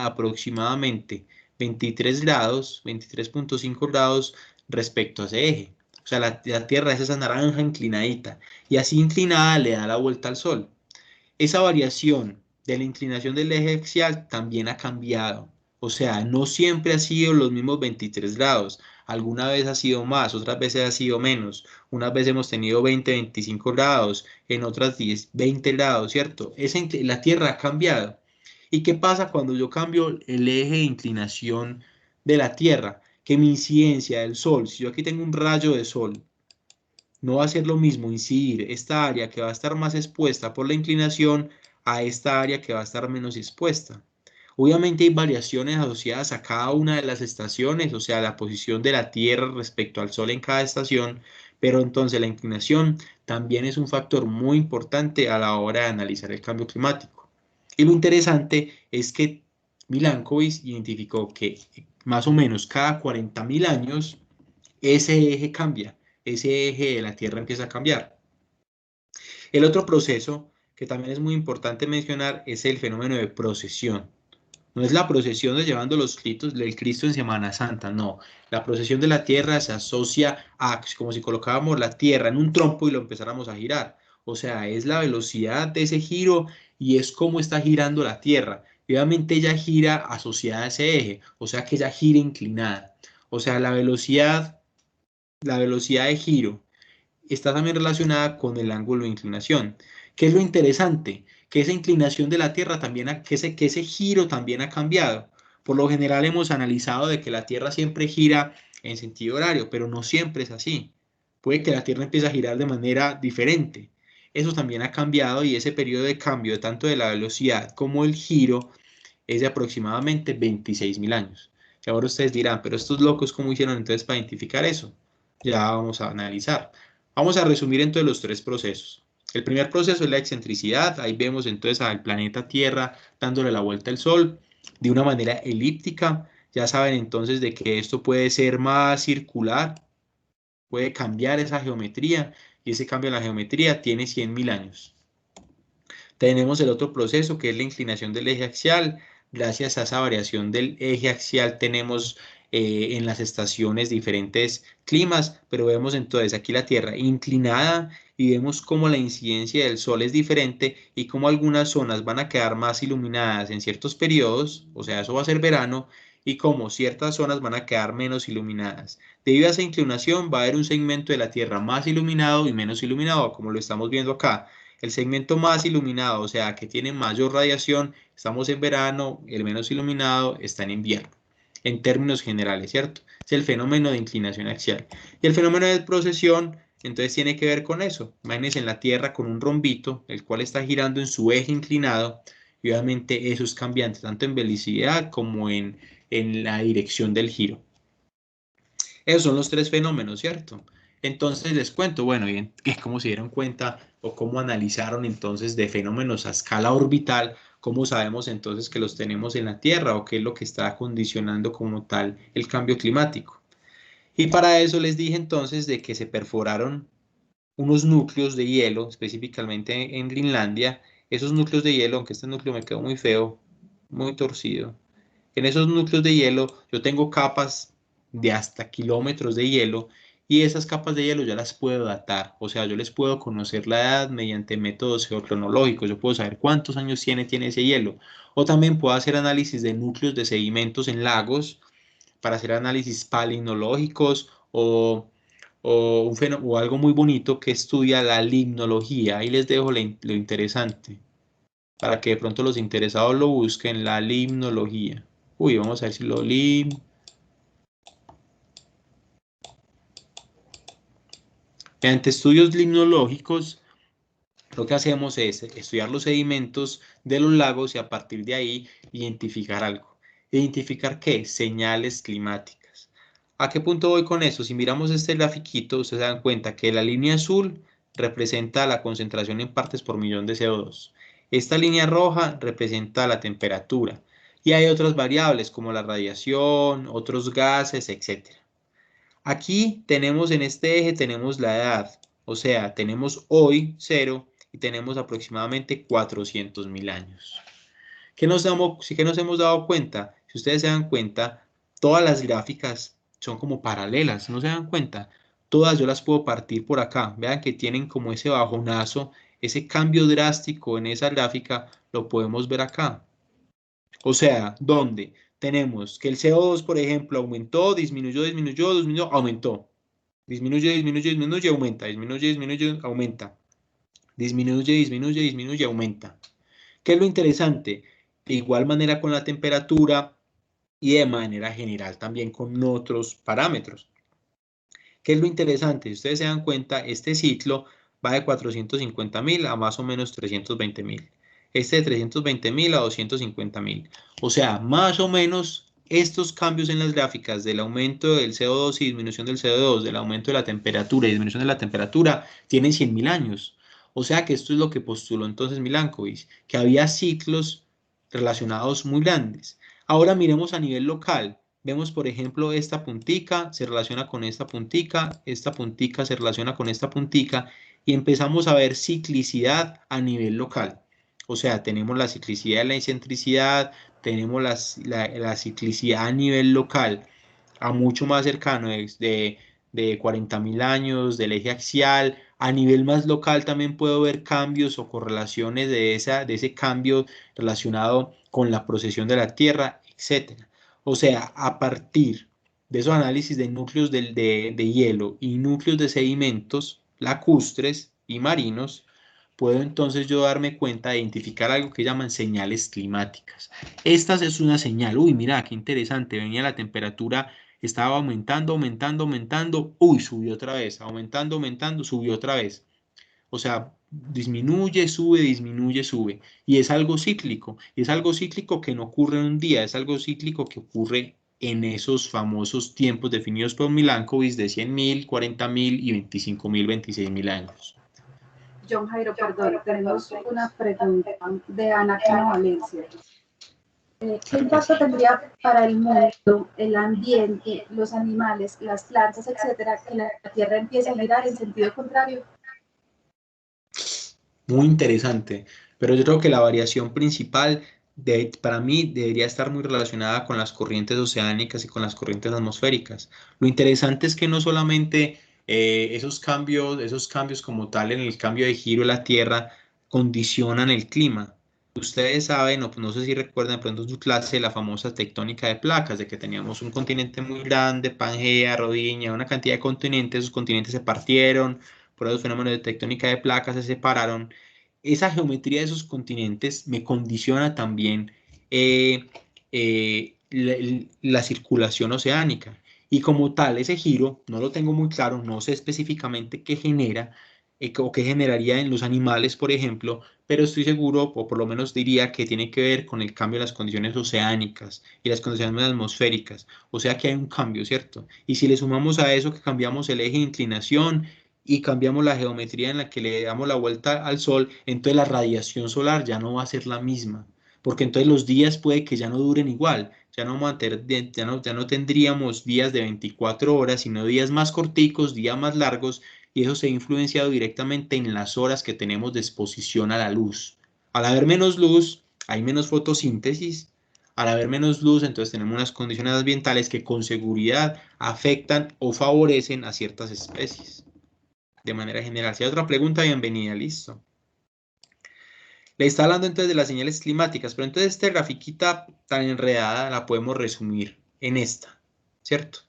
aproximadamente 23 grados, 23.5 grados respecto a ese eje. O sea, la Tierra es esa naranja inclinadita y así inclinada le da la vuelta al Sol. Esa variación de la inclinación del eje axial también ha cambiado. O sea, no siempre ha sido los mismos 23 grados. Alguna vez ha sido más, otras veces ha sido menos. Unas veces hemos tenido 20, 25 grados, en otras 10, 20 grados, ¿cierto? La Tierra ha cambiado. ¿Y qué pasa cuando yo cambio el eje de inclinación de la Tierra? Que mi incidencia del Sol, si yo aquí tengo un rayo de Sol, no va a ser lo mismo incidir esta área que va a estar más expuesta por la inclinación a esta área que va a estar menos expuesta. Obviamente hay variaciones asociadas a cada una de las estaciones, o sea, la posición de la Tierra respecto al Sol en cada estación, pero entonces la inclinación también es un factor muy importante a la hora de analizar el cambio climático. Y lo interesante es que Milankovitch identificó que más o menos cada 40.000 años ese eje cambia, ese eje de la Tierra empieza a cambiar. El otro proceso que también es muy importante mencionar es el fenómeno de procesión. No es la procesión de llevando el Cristo en Semana Santa, no. La procesión de la Tierra se asocia a como si colocáramos la Tierra en un trompo y lo empezáramos a girar. O sea, es la velocidad de ese giro y es cómo está girando la Tierra. y obviamente ella gira asociada a ese eje, o sea que ella gira inclinada. O sea, la velocidad de giro está también relacionada con el ángulo de inclinación. ¿Qué es lo interesante? Que esa inclinación de la Tierra también, que ese giro también ha cambiado. Por lo general hemos analizado de que la Tierra siempre gira en sentido horario, pero no siempre es así. Puede que la Tierra empiece a girar de manera diferente. Eso también ha cambiado y ese periodo de cambio, tanto de la velocidad como el giro, es de aproximadamente 26.000 años. Y ahora ustedes dirán, pero estos locos, ¿cómo hicieron entonces para identificar eso? Ya vamos a analizar. Vamos a resumir entonces los tres procesos. El primer proceso es la excentricidad. Ahí vemos entonces al planeta Tierra dándole la vuelta al Sol de una manera elíptica. Ya saben entonces de que esto puede ser más circular, puede cambiar esa geometría y ese cambio en la geometría tiene 100.000 años. Tenemos el otro proceso que es la inclinación del eje axial. Gracias a esa variación del eje axial tenemos en las estaciones diferentes climas, pero vemos entonces aquí la Tierra inclinada y vemos cómo la incidencia del Sol es diferente y cómo algunas zonas van a quedar más iluminadas en ciertos periodos, o sea, eso va a ser verano, y cómo ciertas zonas van a quedar menos iluminadas. Debido a esa inclinación va a haber un segmento de la Tierra más iluminado y menos iluminado, como lo estamos viendo acá. El segmento más iluminado, o sea, que tiene mayor radiación, estamos en verano, el menos iluminado está en invierno, en términos generales, ¿cierto? Es el fenómeno de inclinación axial. Y el fenómeno de precesión, entonces tiene que ver con eso. Imagínense en la Tierra con un rombito, el cual está girando en su eje inclinado, y obviamente eso es cambiante, tanto en velocidad como en la dirección del giro. Esos son los tres fenómenos, ¿cierto? Entonces les cuento, bueno, bien, cómo se dieron cuenta o cómo analizaron entonces de fenómenos a escala orbital, cómo sabemos entonces que los tenemos en la Tierra o qué es lo que está condicionando como tal el cambio climático. Y para eso les dije entonces de que se perforaron unos núcleos de hielo, específicamente en Groenlandia. Esos núcleos de hielo, aunque este núcleo me quedó muy feo, muy torcido, en esos núcleos de hielo yo tengo capas de hasta kilómetros de hielo y esas capas de hielo ya las puedo datar, o sea, yo les puedo conocer la edad mediante métodos geocronológicos, yo puedo saber cuántos años tiene ese hielo, o también puedo hacer análisis de núcleos de sedimentos en lagos para hacer análisis palinológicos o algo muy bonito que estudia la limnología. Ahí les dejo lo interesante para que de pronto los interesados lo busquen, la limnología. Uy, vamos a ver si lo mediante estudios limnológicos, lo que hacemos es estudiar los sedimentos de los lagos y a partir de ahí identificar algo. ¿Identificar qué? Señales climáticas. ¿A qué punto voy con eso? Si miramos este grafiquito, ustedes se dan cuenta que la línea azul representa la concentración en partes por millón de CO2. Esta línea roja representa la temperatura. Y hay otras variables como la radiación, otros gases, etc. Aquí tenemos en este eje, tenemos la edad, o sea, tenemos hoy 0 y tenemos aproximadamente 400.000 años. ¿Qué nos hemos dado cuenta? Si ustedes se dan cuenta, todas las gráficas son como paralelas, ¿no se dan cuenta? Todas yo las puedo partir por acá. Vean que tienen como ese bajonazo, ese cambio drástico en esa gráfica, lo podemos ver acá. O sea, ¿dónde? Tenemos que el CO2, por ejemplo, aumentó, disminuyó, aumentó. Disminuye, aumenta. Disminuye, aumenta. Disminuye, aumenta. ¿Qué es lo interesante? De igual manera con la temperatura y de manera general también con otros parámetros. ¿Qué es lo interesante? Si ustedes se dan cuenta, este ciclo va de 450.000 a más o menos 320.000. Este de 320.000 a 250.000. O sea, más o menos estos cambios en las gráficas del aumento del CO2 y disminución del CO2, del aumento de la temperatura y disminución de la temperatura, tienen 100.000 años. O sea que esto es lo que postuló entonces Milankovitch, que había ciclos relacionados muy grandes. Ahora miremos a nivel local. Vemos, por ejemplo, esta puntica se relaciona con esta puntica se relaciona con esta puntica y empezamos a ver ciclicidad a nivel local. O sea, tenemos la ciclicidad de la excentricidad, tenemos la ciclicidad a nivel local, a mucho más cercano de 40.000 años, del eje axial, A nivel más local también puedo ver cambios o correlaciones de ese cambio relacionado con la procesión de la Tierra, etc. O sea, a partir de esos análisis de núcleos de hielo y núcleos de sedimentos lacustres y marinos, puedo entonces yo darme cuenta de identificar algo que llaman señales climáticas. Esta es una señal, uy, mira, qué interesante, venía la temperatura, estaba aumentando, aumentando, aumentando, uy, subió otra vez, aumentando, aumentando, subió otra vez. O sea, disminuye, sube, y es algo cíclico, que no ocurre en un día, es algo cíclico que ocurre en esos famosos tiempos definidos por Milankovitch de 100.000, 40.000 y 25.000, 26.000 años. John Jairo, perdón, tenemos una pregunta de Ana Aquino Valencia. ¿Qué impacto tendría para el mundo, el ambiente, los animales, las plantas, etcétera, que la Tierra empiece a girar en sentido contrario? Muy interesante, pero yo creo que la variación principal para mí debería estar muy relacionada con las corrientes oceánicas y con las corrientes atmosféricas. Lo interesante es que no solamente esos cambios como tal en el cambio de giro de la Tierra condicionan el clima. Ustedes saben, o no sé si recuerdan de pronto en su clase, la famosa tectónica de placas, de que teníamos un continente muy grande, Pangea, Rodiña, una cantidad de continentes, esos continentes se partieron, por esos fenómenos de tectónica de placas se separaron. Esa geometría de esos continentes me condiciona también la circulación oceánica. Y como tal, ese giro, no lo tengo muy claro, no sé específicamente qué genera o qué generaría en los animales, por ejemplo, pero estoy seguro, o por lo menos diría que tiene que ver con el cambio de las condiciones oceánicas y las condiciones atmosféricas. O sea que hay un cambio, ¿cierto? Y si le sumamos a eso que cambiamos el eje de inclinación y cambiamos la geometría en la que le damos la vuelta al Sol, entonces la radiación solar ya no va a ser la misma, porque entonces los días puede que ya no duren igual, ya no tendríamos días de 24 horas, sino días más corticos, días más largos, y eso se ha influenciado directamente en las horas que tenemos de exposición a la luz. Al haber menos luz, hay menos fotosíntesis. Al haber menos luz, entonces tenemos unas condiciones ambientales que con seguridad afectan o favorecen a ciertas especies. De manera general. Si hay otra pregunta, bienvenida, listo. Le está hablando entonces de las señales climáticas, pero entonces esta grafiquita tan enredada la podemos resumir en esta, ¿cierto?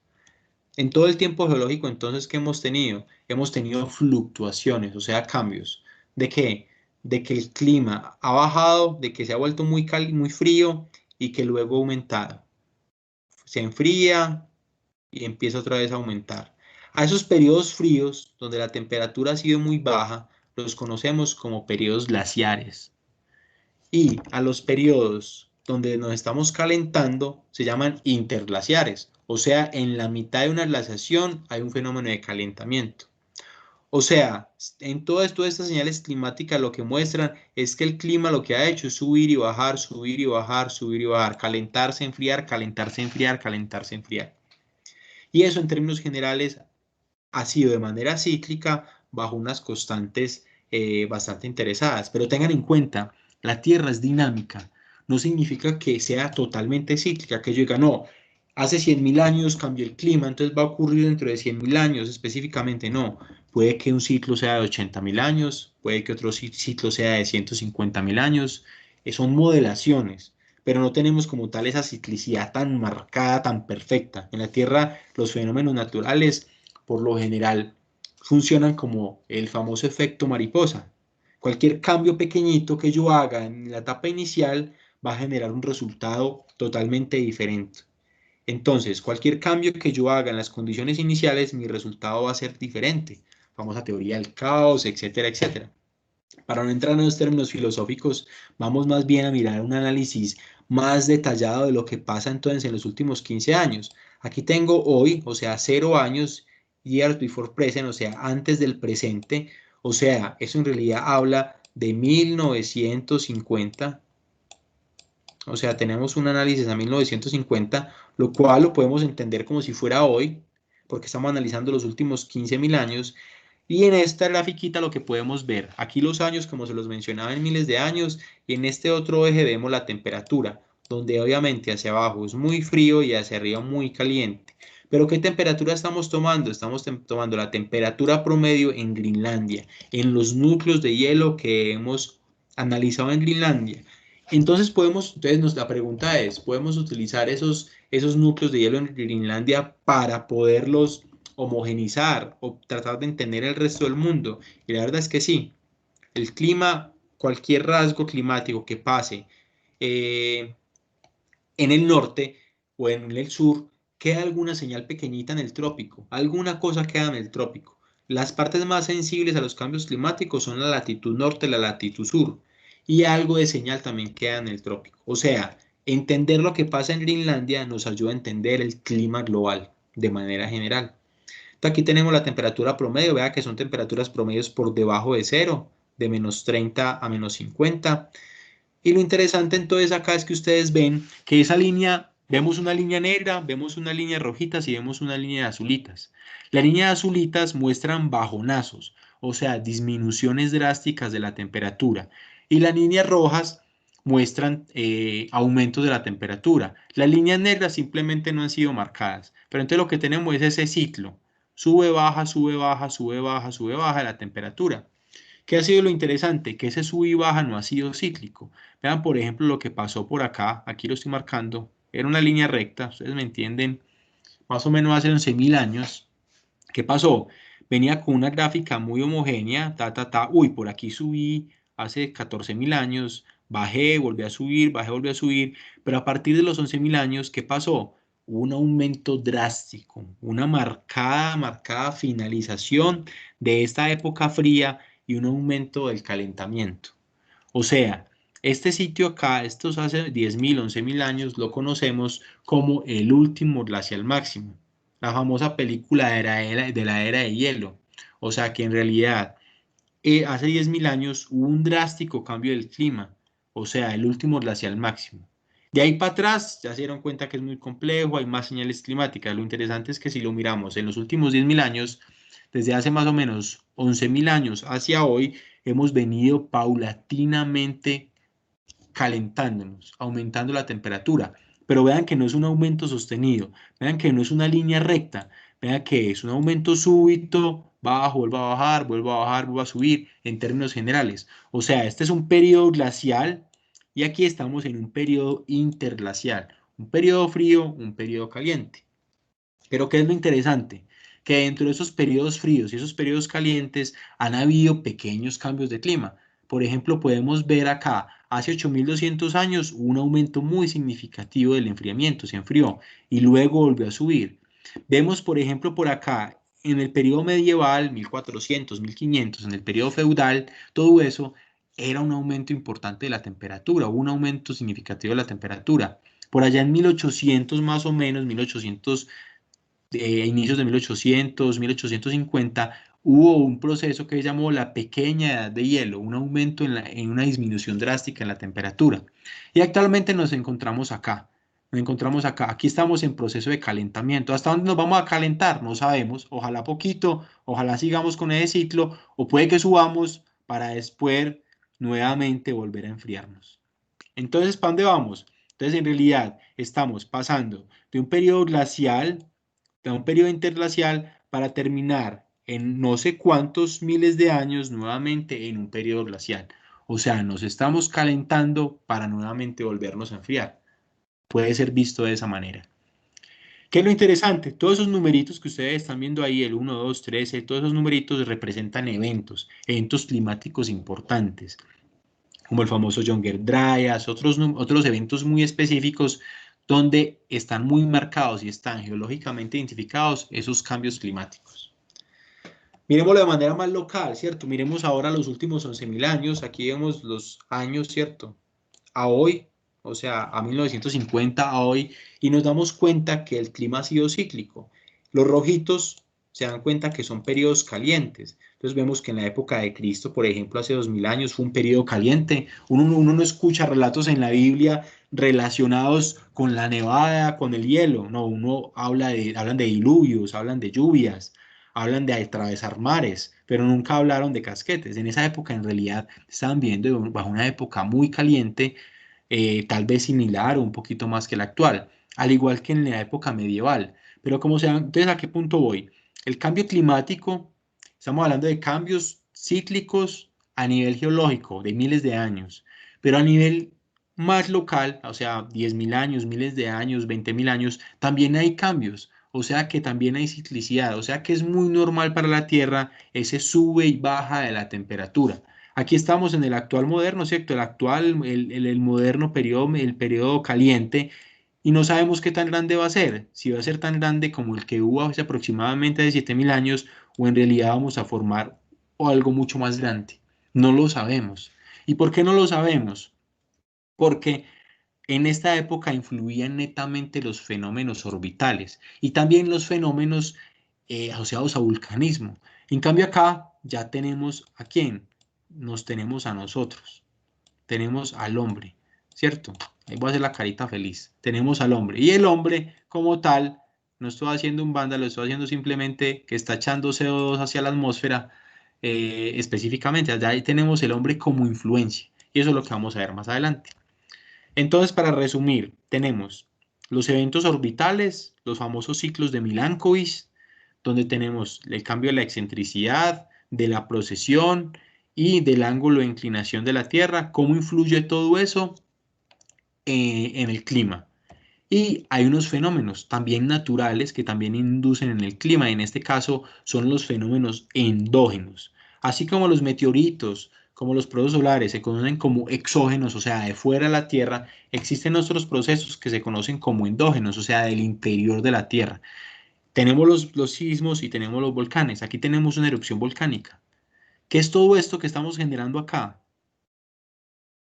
En todo el tiempo geológico, entonces, ¿qué hemos tenido? Hemos tenido fluctuaciones, o sea, cambios. ¿De qué? De que el clima ha bajado, de que se ha vuelto muy frío y que luego ha aumentado. Se enfría y empieza otra vez a aumentar. A esos periodos fríos, donde la temperatura ha sido muy baja, los conocemos como periodos glaciares. Y a los periodos donde nos estamos calentando, se llaman interglaciares. O sea, en la mitad de una glaciación hay un fenómeno de calentamiento. O sea, en todas estas señales climáticas lo que muestran es que el clima lo que ha hecho es subir y bajar, subir y bajar, subir y bajar, calentarse, enfriar, calentarse, enfriar, calentarse, enfriar. Y eso en términos generales ha sido de manera cíclica bajo unas constantes bastante interesadas. Pero tengan en cuenta, la Tierra es dinámica. No significa que sea totalmente cíclica, que yo diga, no, hace 100.000 años cambió el clima, entonces va a ocurrir dentro de 100.000 años específicamente. No, puede que un ciclo sea de 80.000 años, puede que otro ciclo sea de 150.000 años. Son modelaciones, pero no tenemos como tal esa ciclicidad tan marcada, tan perfecta. En la Tierra los fenómenos naturales por lo general funcionan como el famoso efecto mariposa. Cualquier cambio pequeñito que yo haga en la etapa inicial va a generar un resultado totalmente diferente. Entonces, cualquier cambio que yo haga en las condiciones iniciales, mi resultado va a ser diferente. Famosa teoría del caos, etcétera, etcétera. Para no entrar en los términos filosóficos, vamos más bien a mirar un análisis más detallado de lo que pasa entonces en los últimos 15 años. Aquí tengo hoy, o sea, 0 años, years before present, o sea, antes del presente, o sea, eso en realidad habla de 1950, o sea, tenemos un análisis a 1950, lo cual lo podemos entender como si fuera hoy, porque estamos analizando los últimos 15.000 años, y en esta grafiquita lo que podemos ver, aquí los años como se los mencionaba en miles de años, y en este otro eje vemos la temperatura, donde obviamente hacia abajo es muy frío y hacia arriba muy caliente. Pero ¿qué temperatura estamos tomando? Estamos tomando la temperatura promedio en Groenlandia, en los núcleos de hielo que hemos analizado en Groenlandia. Entonces la pregunta es, ¿podemos utilizar esos núcleos de hielo en Groenlandia para poderlos homogenizar o tratar de entender el resto del mundo? Y la verdad es que sí. El clima, cualquier rasgo climático que pase en el norte o en el sur, queda alguna señal pequeñita en el trópico, alguna cosa queda en el trópico. Las partes más sensibles a los cambios climáticos son la latitud norte y la latitud sur, y algo de señal también queda en el trópico. O sea, entender lo que pasa en Groenlandia nos ayuda a entender el clima global de manera general. Aquí tenemos la temperatura promedio, vea que son temperaturas promedios por debajo de cero, de menos 30 a menos 50. Y lo interesante entonces acá es que ustedes ven que esa línea, vemos una línea negra, vemos una línea rojitas y vemos una línea de azulitas. La línea de azulitas muestran bajonazos, o sea, disminuciones drásticas de la temperatura. Y las líneas rojas muestran aumentos de la temperatura. Las líneas negras simplemente no han sido marcadas. Pero entonces lo que tenemos es ese ciclo. Sube, baja, sube, baja, sube, baja, sube, baja la temperatura. ¿Qué ha sido lo interesante? Que ese sube y baja no ha sido cíclico. Vean, por ejemplo, lo que pasó por acá. Aquí lo estoy marcando. Era una línea recta, ustedes me entienden. Más o menos hace 11.000 años. ¿Qué pasó? Venía con una gráfica muy homogénea. Uy, por aquí subí hace 14.000 años. Bajé, volví a subir, bajé, volví a subir. Pero a partir de los 11.000 años, ¿qué pasó? Hubo un aumento drástico, una marcada finalización de esta época fría y un aumento del calentamiento. O sea, este sitio acá, estos hace 10.000, 11.000 años, lo conocemos como el último glacial máximo, la famosa película de la era de hielo. O sea que en realidad hace 10.000 años hubo un drástico cambio del clima, o sea, el último glacial máximo. De ahí para atrás ya se dieron cuenta que es muy complejo, hay más señales climáticas. Lo interesante es que si lo miramos en los últimos 10.000 años, desde hace más o menos 11.000 años hacia hoy, hemos venido paulatinamente calentándonos, aumentando la temperatura. Pero vean que no es un aumento sostenido, vean que no es una línea recta, vean que es un aumento súbito, bajo, vuelvo a bajar, vuelvo a bajar, vuelvo a subir, en términos generales. O sea, este es un periodo glacial y aquí estamos en un periodo interglacial, un periodo frío, un periodo caliente. Pero ¿qué es lo interesante? Que dentro de esos periodos fríos y esos periodos calientes han habido pequeños cambios de clima. Por ejemplo, podemos ver acá, hace 8.200 años, un aumento muy significativo del enfriamiento, se enfrió y luego volvió a subir. Vemos, por ejemplo, por acá, en el periodo medieval, 1400, 1500, en el periodo feudal, todo eso era un aumento importante de la temperatura, hubo un aumento significativo de la temperatura. Por allá en 1800 más o menos, 1800 inicios de 1800, 1850, hubo un proceso que se llamó la pequeña edad de hielo, un aumento en una disminución drástica en la temperatura. Y actualmente nos encontramos acá. Aquí estamos en proceso de calentamiento. ¿Hasta dónde nos vamos a calentar? No sabemos. Ojalá poquito, ojalá sigamos con ese ciclo, o puede que subamos para después nuevamente volver a enfriarnos. Entonces, ¿para dónde vamos? Entonces, en realidad, estamos pasando de un periodo glacial a un periodo interglacial para terminar en no sé cuántos miles de años nuevamente en un periodo glacial. O sea, nos estamos calentando para nuevamente volvernos a enfriar. Puede ser visto de esa manera. ¿Qué es lo interesante? Todos esos numeritos que ustedes están viendo ahí, el 1, 2, 3, todos esos numeritos representan eventos climáticos importantes, como el famoso Younger Dryas, otros eventos muy específicos donde están muy marcados y están geológicamente identificados esos cambios climáticos. Miremoslo de manera más local, ¿cierto? Miremos ahora los últimos 11.000 años, aquí vemos los años, ¿cierto? A hoy, o sea, a 1950, a hoy, y nos damos cuenta que el clima ha sido cíclico. Los rojitos se dan cuenta que son periodos calientes. Entonces vemos que en la época de Cristo, por ejemplo, hace 2.000 años fue un periodo caliente. Uno no escucha relatos en la Biblia relacionados con la nevada, con el hielo. No, hablan de diluvios, hablan de lluvias, hablan de atravesar mares, pero nunca hablaron de casquetes. En esa época, en realidad, estaban viviendo bajo una época muy caliente, tal vez similar o un poquito más que la actual, al igual que en la época medieval. Pero como sea, entonces, ¿a qué punto voy? El cambio climático, estamos hablando de cambios cíclicos a nivel geológico, de miles de años, pero a nivel más local, o sea, 10.000 años, miles de años, 20.000 años, también hay cambios, o sea que también hay ciclicidad, o sea que es muy normal para la Tierra ese sube y baja de la temperatura. Aquí estamos en el actual moderno, ¿cierto? El actual, el moderno periodo, el periodo caliente, y no sabemos qué tan grande va a ser, si va a ser tan grande como el que hubo hace aproximadamente de 7.000 años, o en realidad vamos a formar algo mucho más grande. No lo sabemos. ¿Y por qué no lo sabemos? Porque en esta época influían netamente los fenómenos orbitales y también los fenómenos asociados a vulcanismo. En cambio acá ya tenemos a quién, nos tenemos a nosotros, tenemos al hombre, ¿cierto? Ahí voy a hacer la carita feliz. Tenemos al hombre y el hombre como tal, no estoy haciendo un vándalo, estoy haciendo simplemente que está echando CO2 hacia la atmósfera específicamente. Allá ahí tenemos el hombre como influencia y eso es lo que vamos a ver más adelante. Entonces, para resumir, tenemos los eventos orbitales, los famosos ciclos de Milankovitch, donde tenemos el cambio de la excentricidad, de la precesión y del ángulo de inclinación de la Tierra, cómo influye todo eso en el clima. Y hay unos fenómenos también naturales que también inducen en el clima, y en este caso son los fenómenos endógenos. Así como los meteoritos, como los procesos solares se conocen como exógenos, o sea, de fuera de la Tierra, existen otros procesos que se conocen como endógenos, o sea, del interior de la Tierra. Tenemos los sismos y tenemos los volcanes. Aquí tenemos una erupción volcánica. ¿Qué es todo esto que estamos generando acá?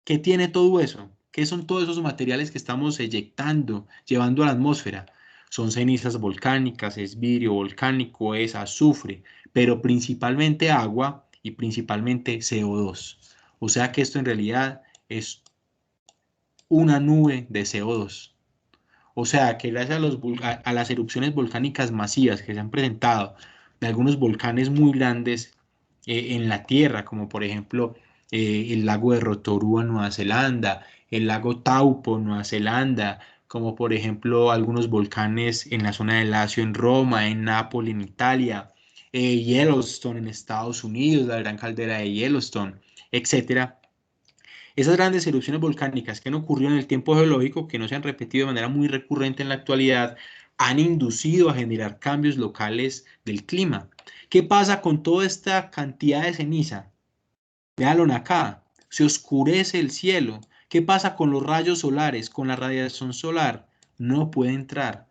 ¿Qué tiene todo eso? ¿Qué son todos esos materiales que estamos eyectando, llevando a la atmósfera? Son cenizas volcánicas, es vidrio volcánico, es azufre, pero principalmente agua y principalmente CO2. O sea que esto en realidad es una nube de CO2. O sea que gracias a las erupciones volcánicas masivas que se han presentado de algunos volcanes muy grandes en la Tierra, como por ejemplo el lago de Rotorua en Nueva Zelanda, el lago Taupo en Nueva Zelanda, como por ejemplo algunos volcanes en la zona de Lacio en Roma, en Nápoles en Italia, Yellowstone en Estados Unidos, la gran caldera de Yellowstone, etcétera. Esas grandes erupciones volcánicas que han ocurrido en el tiempo geológico, que no se han repetido de manera muy recurrente en la actualidad, han inducido a generar cambios locales del clima. ¿Qué pasa con toda esta cantidad de ceniza? Véanlo acá, se oscurece el cielo. ¿Qué pasa con los rayos solares, con la radiación solar? No puede entrar.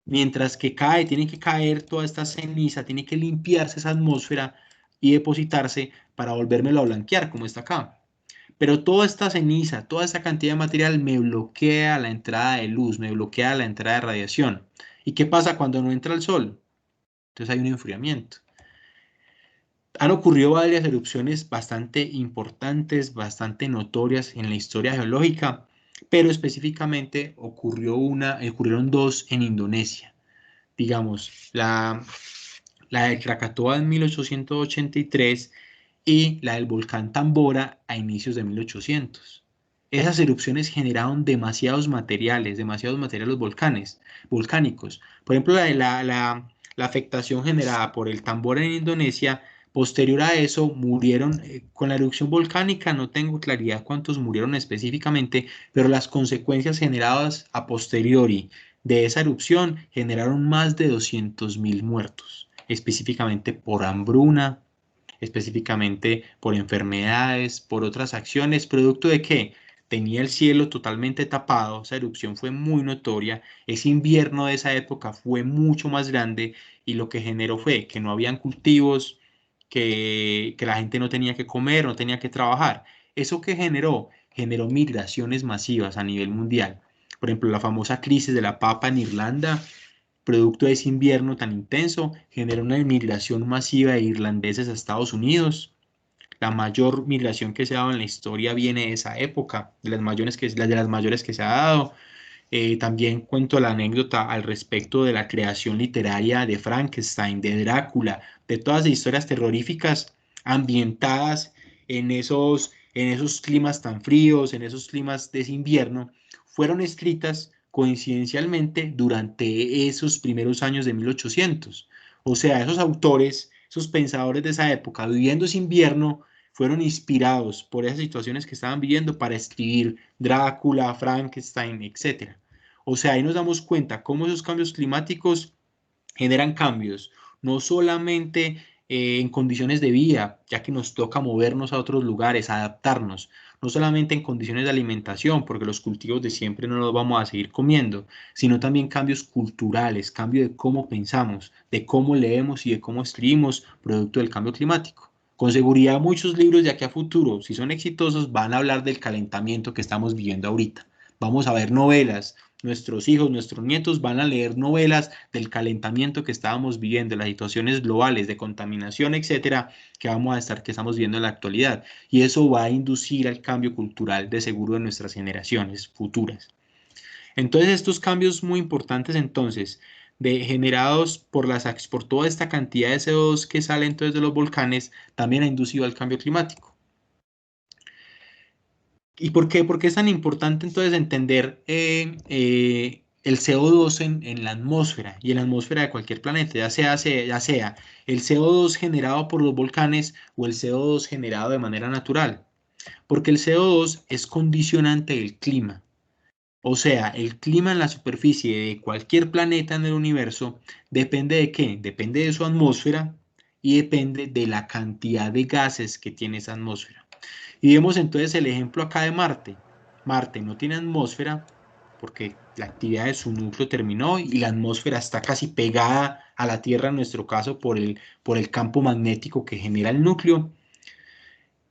Mientras que cae, tiene que caer toda esta ceniza, tiene que limpiarse esa atmósfera y depositarse para volvérmelo a blanquear, como está acá. Pero toda esta ceniza, toda esta cantidad de material me bloquea la entrada de luz, me bloquea la entrada de radiación. ¿Y qué pasa cuando no entra el sol? Entonces hay un enfriamiento. Han ocurrido varias erupciones bastante importantes, bastante notorias en la historia geológica, pero específicamente ocurrieron dos en Indonesia. Digamos, la de Krakatoa en 1883 y la del volcán Tambora a inicios de 1800. Esas erupciones generaron demasiados materiales volcánicos. Por ejemplo, la afectación generada por el Tambora en Indonesia, posterior a eso murieron con la erupción volcánica, no tengo claridad cuántos murieron específicamente, pero las consecuencias generadas a posteriori de esa erupción generaron más de 200.000 muertos, específicamente por hambruna, específicamente por enfermedades, por otras acciones, producto de que tenía el cielo totalmente tapado, esa erupción fue muy notoria, ese invierno de esa época fue mucho más grande y lo que generó fue que no habían cultivos, que la gente no tenía que comer, no tenía que trabajar. ¿Eso qué generó? Generó migraciones masivas a nivel mundial. Por ejemplo, la famosa crisis de la papa en Irlanda, producto de ese invierno tan intenso, generó una migración masiva de irlandeses a Estados Unidos. La mayor migración que se ha dado en la historia viene de esa época, de las mayores que se ha dado. También cuento la anécdota al respecto de la creación literaria de Frankenstein, de Drácula, de todas las historias terroríficas ambientadas en esos climas tan fríos, en esos climas de ese invierno, fueron escritas coincidencialmente durante esos primeros años de 1800. O sea, esos autores, esos pensadores de esa época, viviendo ese invierno, fueron inspirados por esas situaciones que estaban viviendo para escribir Drácula, Frankenstein, etc. O sea, ahí nos damos cuenta cómo esos cambios climáticos generan cambios, no solamente en condiciones de vida, ya que nos toca movernos a otros lugares, adaptarnos, no solamente en condiciones de alimentación, porque los cultivos de siempre no los vamos a seguir comiendo, sino también cambios culturales, cambio de cómo pensamos, de cómo leemos y de cómo escribimos, producto del cambio climático. Con seguridad muchos libros de aquí a futuro, si son exitosos, van a hablar del calentamiento que estamos viviendo ahorita. Vamos a ver novelas, nuestros hijos, nuestros nietos van a leer novelas del calentamiento que estábamos viviendo, las situaciones globales de contaminación, etcétera, que estamos viendo en la actualidad. Y eso va a inducir al cambio cultural de seguro de nuestras generaciones futuras. Entonces, estos cambios muy importantes, entonces, generados por toda esta cantidad de CO2 que sale entonces de los volcanes, también ha inducido al cambio climático. ¿Y por qué? Porque es tan importante entonces entender el CO2 en la atmósfera y en la atmósfera de cualquier planeta, ya sea el CO2 generado por los volcanes o el CO2 generado de manera natural. Porque el CO2 es condicionante del clima. O sea, el clima en la superficie de cualquier planeta en el universo depende ¿de qué? Depende de su atmósfera y depende de la cantidad de gases que tiene esa atmósfera. Y vemos entonces el ejemplo acá de Marte. Marte no tiene atmósfera porque la actividad de su núcleo terminó y la atmósfera está casi pegada a la Tierra en nuestro caso por el campo magnético que genera el núcleo.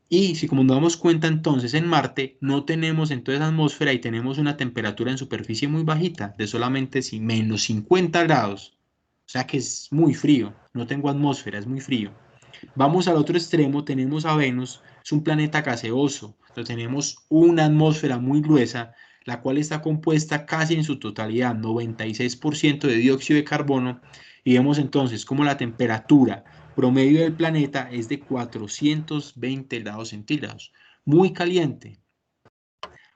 Y si como nos damos cuenta entonces en Marte no tenemos entonces atmósfera y tenemos una temperatura en superficie muy bajita, de solamente menos 50 grados. O sea que es muy frío, no tengo atmósfera, es muy frío. Vamos al otro extremo, tenemos a Venus, es un planeta gaseoso, entonces tenemos una atmósfera muy gruesa, la cual está compuesta casi en su totalidad, 96% de dióxido de carbono, y vemos entonces cómo la temperatura promedio del planeta es de 420 grados centígrados, muy caliente.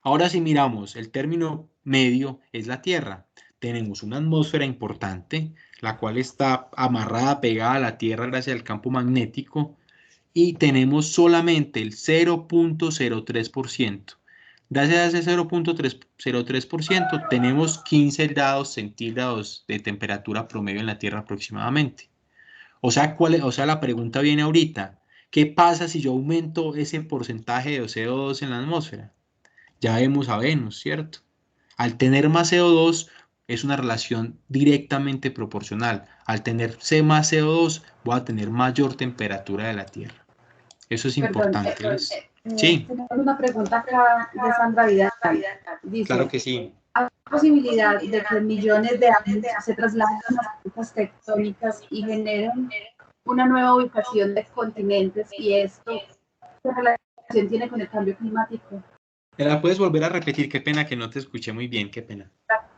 Ahora si miramos, el término medio es la Tierra. Tenemos una atmósfera importante, la cual está amarrada, pegada a la Tierra gracias al campo magnético, y tenemos solamente el 0.03%. Gracias a ese 0.03% tenemos 15 grados centígrados de temperatura promedio en la Tierra aproximadamente. O sea, la pregunta viene ahorita, ¿qué pasa si yo aumento ese porcentaje de CO2 en la atmósfera? Ya vemos a Venus, ¿cierto? Al tener más CO2 es una relación directamente proporcional. Al tener más CO2 voy a tener mayor temperatura de la Tierra. Eso es importante. Sí. Tenemos una pregunta acá de Sandra Vidal. Dice, claro que sí. ¿Hay posibilidad de que en millones de años se trasladen las placas tectónicas y generen una nueva ubicación de continentes? Y esto, ¿qué relación tiene con el cambio climático? ¿Me la puedes volver a repetir? Qué pena que no te escuché muy bien, qué pena.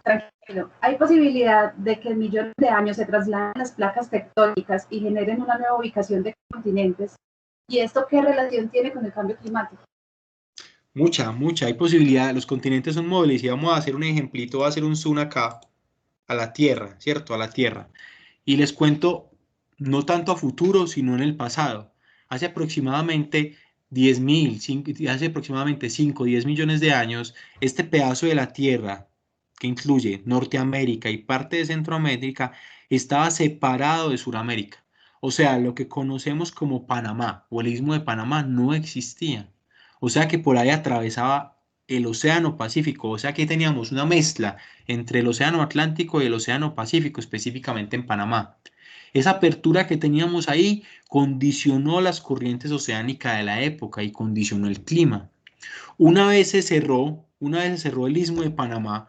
Tranquilo. ¿Hay posibilidad de que en millones de años se trasladen las placas tectónicas y generen una nueva ubicación de continentes? ¿Y esto qué relación tiene con el cambio climático? Mucha. Hay posibilidad. Los continentes son móviles y vamos a hacer un ejemplito, voy a hacer un zoom acá a la Tierra, ¿cierto? A la Tierra. Y les cuento no tanto a futuro, sino en el pasado. Hace aproximadamente 5 o 10 millones de años, este pedazo de la Tierra, que incluye Norteamérica y parte de Centroamérica, estaba separado de Sudamérica. O sea, lo que conocemos como Panamá o el Istmo de Panamá no existía. O sea que por ahí atravesaba el Océano Pacífico. O sea que teníamos una mezcla entre el Océano Atlántico y el Océano Pacífico, específicamente en Panamá. Esa apertura que teníamos ahí condicionó las corrientes oceánicas de la época y condicionó el clima. Una vez se cerró el Istmo de Panamá,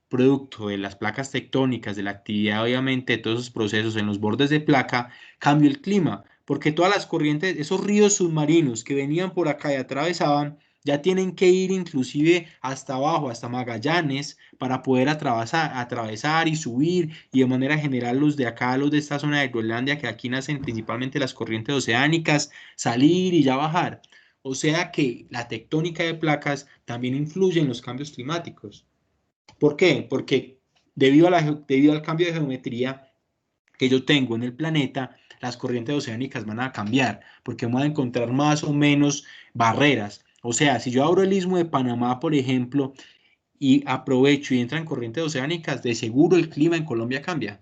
producto de las placas tectónicas, de la actividad obviamente de todos esos procesos en los bordes de placa, cambió el clima, porque todas las corrientes, esos ríos submarinos que venían por acá y atravesaban, ya tienen que ir inclusive hasta abajo, hasta Magallanes, para poder atravesar y subir, y de manera general los de acá, los de esta zona de Groenlandia, que aquí nacen principalmente las corrientes oceánicas, salir y ya bajar. O sea que la tectónica de placas también influye en los cambios climáticos. ¿Por qué? Porque debido al cambio de geometría que yo tengo en el planeta, las corrientes oceánicas van a cambiar, porque vamos a encontrar más o menos barreras. O sea, si yo abro el istmo de Panamá, por ejemplo, y aprovecho y entran corrientes oceánicas, de seguro el clima en Colombia cambia.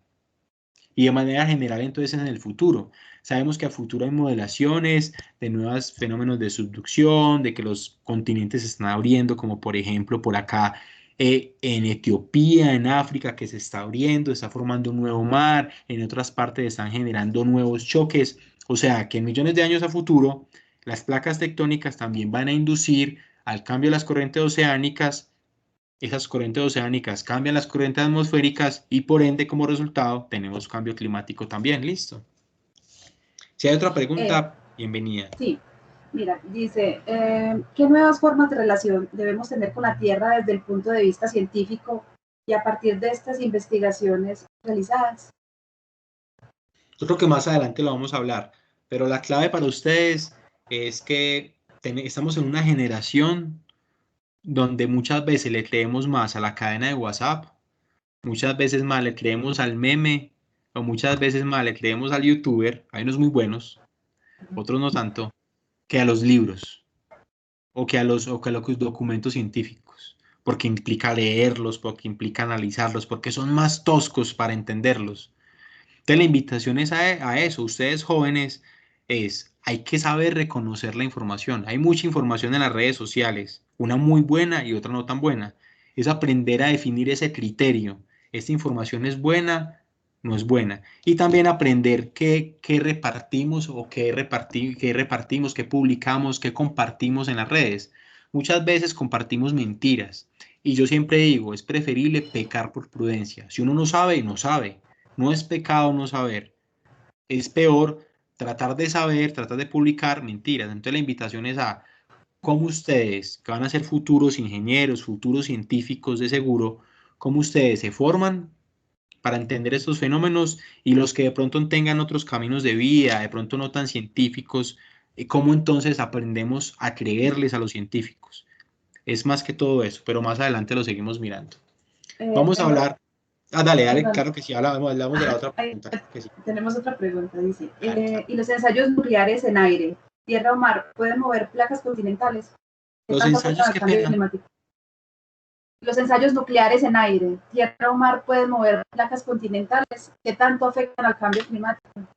Y de manera general, entonces, en el futuro. Sabemos que a futuro hay modelaciones de nuevos fenómenos de subducción, de que los continentes se están abriendo, como por ejemplo por acá en Etiopía, en África, que se está abriendo, está formando un nuevo mar, en otras partes están generando nuevos choques. O sea, que en millones de años a futuro, las placas tectónicas también van a inducir al cambio de las corrientes oceánicas. Esas corrientes oceánicas cambian las corrientes atmosféricas y por ende como resultado tenemos cambio climático también. Listo. Si hay otra pregunta, bienvenida. Sí, mira, dice, ¿qué nuevas formas de relación debemos tener con la Tierra desde el punto de vista científico y a partir de estas investigaciones realizadas? Yo creo que más adelante lo vamos a hablar, pero la clave para ustedes es que estamos en una generación donde muchas veces le creemos más a la cadena de WhatsApp, muchas veces más le creemos al meme, o muchas veces más le creemos al youtuber, hay unos muy buenos, otros no tanto, que a los libros o que a los documentos científicos, porque implica leerlos, porque implica analizarlos, porque son más toscos para entenderlos. Entonces la invitación es a eso, ustedes jóvenes, hay que saber reconocer la información. Hay mucha información en las redes sociales, una muy buena y otra no tan buena. Es aprender a definir ese criterio. Esta información es buena, no es buena. Y también aprender qué repartimos o qué repartimos, qué publicamos, qué compartimos en las redes. Muchas veces compartimos mentiras. Y yo siempre digo, es preferible pecar por prudencia. Si uno no sabe, no sabe. No es pecado no saber. Es peor tratar de saber, tratar de publicar mentiras. Entonces la invitación es a cómo ustedes, que van a ser futuros ingenieros, futuros científicos de seguro, cómo ustedes se forman para entender estos fenómenos y los que de pronto tengan otros caminos de vida, de pronto no tan científicos, cómo entonces aprendemos a creerles a los científicos. Es más que todo eso, pero más adelante lo seguimos mirando. Vamos a hablar. Dale, perdón. claro que sí, hablamos de la otra pregunta. Que sí. Tenemos otra pregunta, dice, ¿y los ensayos nucleares en aire, tierra o mar, pueden mover placas continentales? Los ensayos que Los ensayos nucleares en aire, tierra o mar pueden mover placas continentales. ¿Qué tanto afectan al cambio climático?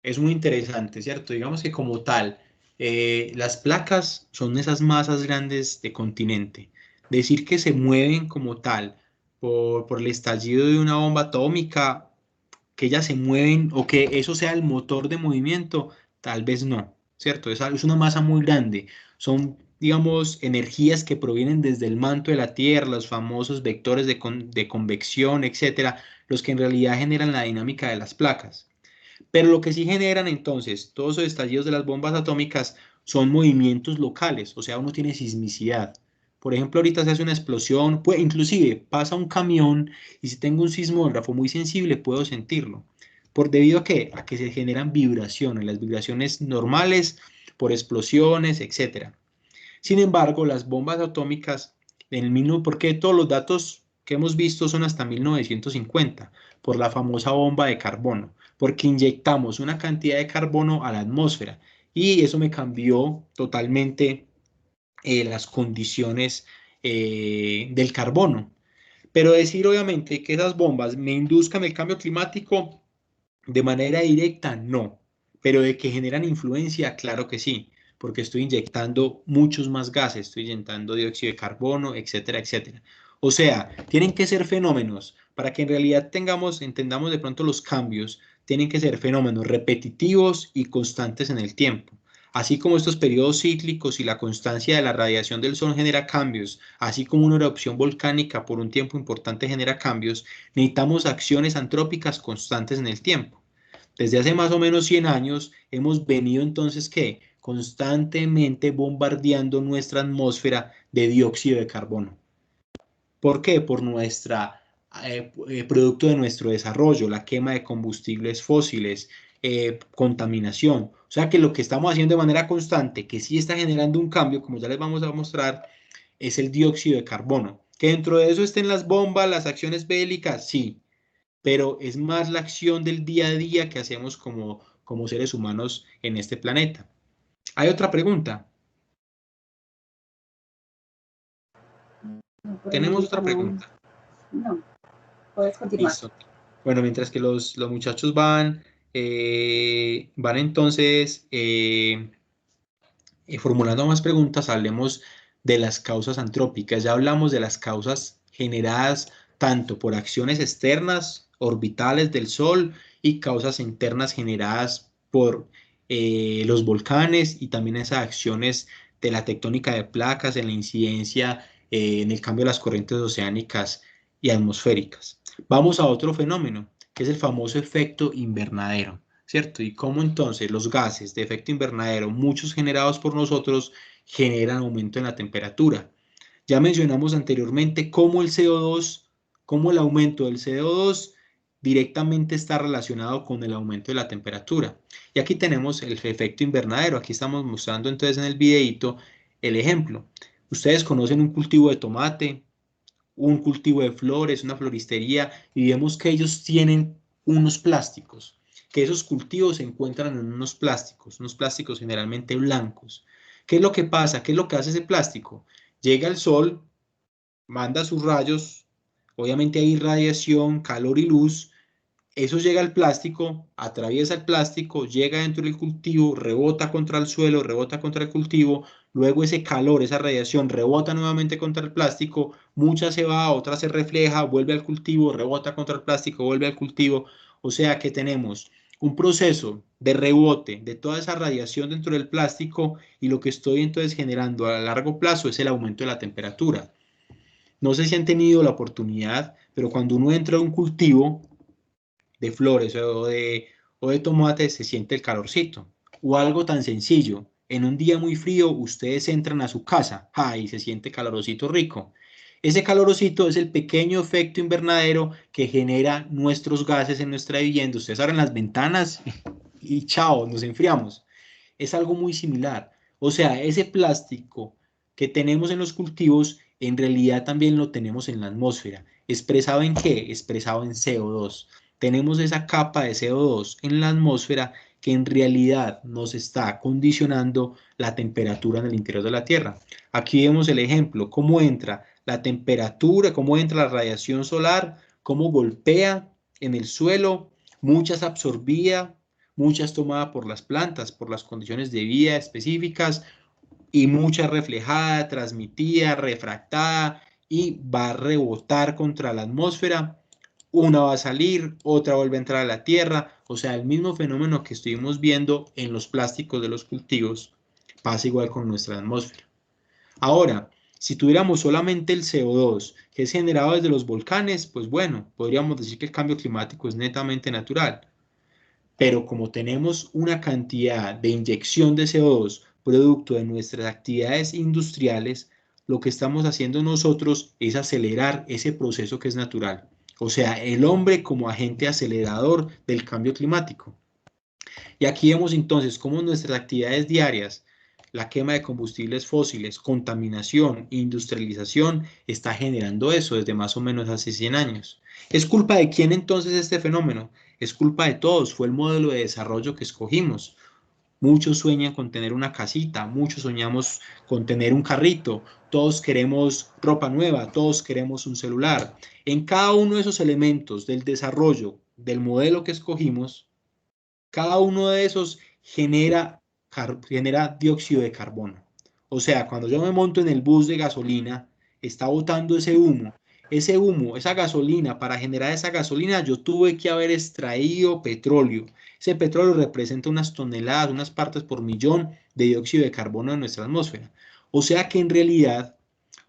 Es muy interesante, ¿cierto? Digamos que como tal, las placas son esas masas grandes de continente. Decir que se mueven como tal por el estallido de una bomba atómica, que ellas se mueven o que eso sea el motor de movimiento, tal vez no, ¿cierto? Es una masa muy grande. Son, digamos, energías que provienen desde el manto de la Tierra, los famosos vectores de convección, etcétera, los que en realidad generan la dinámica de las placas. Pero lo que sí generan entonces todos esos estallidos de las bombas atómicas son movimientos locales, o sea, uno tiene sismicidad. Por ejemplo, ahorita se hace una explosión, inclusive pasa un camión y si tengo un sismógrafo muy sensible puedo sentirlo. ¿Debido a qué? A que se generan vibraciones, las vibraciones normales por explosiones, etc. Sin embargo, las bombas atómicas, porque todos los datos que hemos visto son hasta 1950, por la famosa bomba de carbono, porque inyectamos una cantidad de carbono a la atmósfera y eso me cambió totalmente las condiciones del carbono. Pero decir obviamente que esas bombas me induzcan el cambio climático de manera directa, no. Pero de que generan influencia, claro que sí, porque estoy inyectando muchos más gases, estoy inyectando dióxido de carbono, etcétera, etcétera. O sea, tienen que ser fenómenos, para que en realidad entendamos de pronto los cambios, tienen que ser fenómenos repetitivos y constantes en el tiempo. Así como estos periodos cíclicos y la constancia de la radiación del sol genera cambios, así como una erupción volcánica por un tiempo importante genera cambios, necesitamos acciones antrópicas constantes en el tiempo. Desde hace más o menos 100 años hemos venido entonces, ¿qué? Constantemente bombardeando nuestra atmósfera de dióxido de carbono. ¿Por qué? Por producto de nuestro desarrollo, la quema de combustibles fósiles, contaminación. O sea que lo que estamos haciendo de manera constante, que sí está generando un cambio, como ya les vamos a mostrar, es el dióxido de carbono. ¿Que dentro de eso estén las bombas, las acciones bélicas? Sí, pero es más la acción del día a día que hacemos como seres humanos en este planeta. ¿Hay otra pregunta? No, ¿Tenemos otra pregunta? No, puedes continuar. Listo. Bueno, mientras que los muchachos van entonces formulando más preguntas, hablemos de las causas antrópicas. Ya hablamos de las causas generadas tanto por acciones externas, orbitales del Sol, y causas internas generadas por los volcanes y también esas acciones de la tectónica de placas, en la incidencia en el cambio de las corrientes oceánicas y atmosféricas. Vamos a otro fenómeno, que es el famoso efecto invernadero, ¿cierto? Y cómo entonces los gases de efecto invernadero, muchos generados por nosotros, generan aumento en la temperatura. Ya mencionamos anteriormente cómo el CO2, cómo el aumento del CO2 directamente está relacionado con el aumento de la temperatura. Y aquí tenemos el efecto invernadero. Aquí estamos mostrando entonces en el videito el ejemplo. Ustedes conocen un cultivo de tomate, un cultivo de flores, una floristería, y vemos que ellos tienen unos plásticos, que esos cultivos se encuentran en unos plásticos generalmente blancos. ¿Qué es lo que pasa? ¿Qué es lo que hace ese plástico? Llega el sol, manda sus rayos, obviamente hay radiación, calor y luz, eso llega al plástico, atraviesa el plástico, llega dentro del cultivo, rebota contra el suelo, rebota contra el cultivo, luego ese calor, esa radiación rebota nuevamente contra el plástico, mucha se va, otra se refleja, vuelve al cultivo, rebota contra el plástico, vuelve al cultivo. O sea que tenemos un proceso de rebote de toda esa radiación dentro del plástico, y lo que estoy entonces generando a largo plazo es el aumento de la temperatura. No sé si han tenido la oportunidad, pero cuando uno entra a un cultivo de flores o de tomates, se siente el calorcito. O algo tan sencillo, en un día muy frío ustedes entran a su casa y se siente calorosito rico. Ese calorosito es el pequeño efecto invernadero que genera nuestros gases en nuestra vivienda. Ustedes abren las ventanas y chao, nos enfriamos. Es algo muy similar. O sea, ese plástico que tenemos en los cultivos, en realidad también lo tenemos en la atmósfera. ¿Expresado en qué? Expresado en CO2. Tenemos esa capa de CO2 en la atmósfera que en realidad nos está condicionando la temperatura en el interior de la Tierra. Aquí vemos el ejemplo, cómo entra la temperatura, cómo entra la radiación solar, cómo golpea en el suelo, muchas absorbida, muchas tomadas por las plantas, por las condiciones de vida específicas, y mucha reflejada, transmitida, refractada, y va a rebotar contra la atmósfera. Una va a salir, otra vuelve a entrar a la tierra. O sea, el mismo fenómeno que estuvimos viendo en los plásticos de los cultivos pasa igual con nuestra atmósfera. Ahora, si tuviéramos solamente el CO2 que es generado desde los volcanes, pues bueno, podríamos decir que el cambio climático es netamente natural. Pero como tenemos una cantidad de inyección de CO2 producto de nuestras actividades industriales, lo que estamos haciendo nosotros es acelerar ese proceso que es natural. O sea, el hombre como agente acelerador del cambio climático. Y aquí vemos entonces cómo nuestras actividades diarias, la quema de combustibles fósiles, contaminación, industrialización, está generando eso desde más o menos hace 100 años. ¿Es culpa de quién entonces este fenómeno? Es culpa de todos, fue el modelo de desarrollo que escogimos. Muchos sueñan con tener una casita, muchos soñamos con tener un carrito, todos queremos ropa nueva, todos queremos un celular. En cada uno de esos elementos del desarrollo del modelo que escogimos, cada uno de esos genera dióxido de carbono. O sea, cuando yo me monto en el bus de gasolina, está botando ese humo, esa gasolina. Para generar esa gasolina yo tuve que haber extraído petróleo. Ese petróleo representa unas toneladas, unas partes por millón de dióxido de carbono en nuestra atmósfera. O sea que en realidad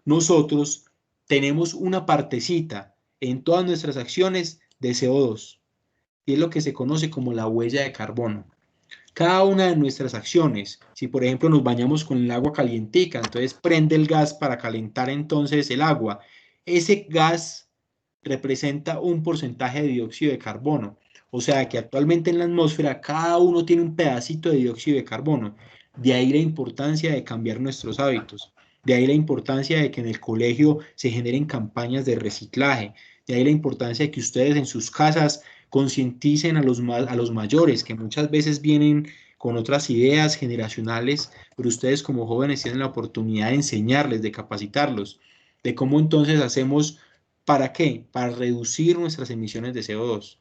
nosotros tenemos una partecita en todas nuestras acciones de CO2, y es lo que se conoce como la huella de carbono. Cada una de nuestras acciones, si por ejemplo nos bañamos con el agua calientica, entonces prende el gas para calentar entonces el agua, ese gas representa un porcentaje de dióxido de carbono. O sea que actualmente en la atmósfera cada uno tiene un pedacito de dióxido de carbono. De ahí la importancia de cambiar nuestros hábitos. De ahí la importancia de que en el colegio se generen campañas de reciclaje. De ahí la importancia de que ustedes en sus casas concienticen a los mayores, que muchas veces vienen con otras ideas generacionales, pero ustedes como jóvenes tienen la oportunidad de enseñarles, de capacitarlos, de cómo entonces hacemos, ¿para qué? Para reducir nuestras emisiones de CO2,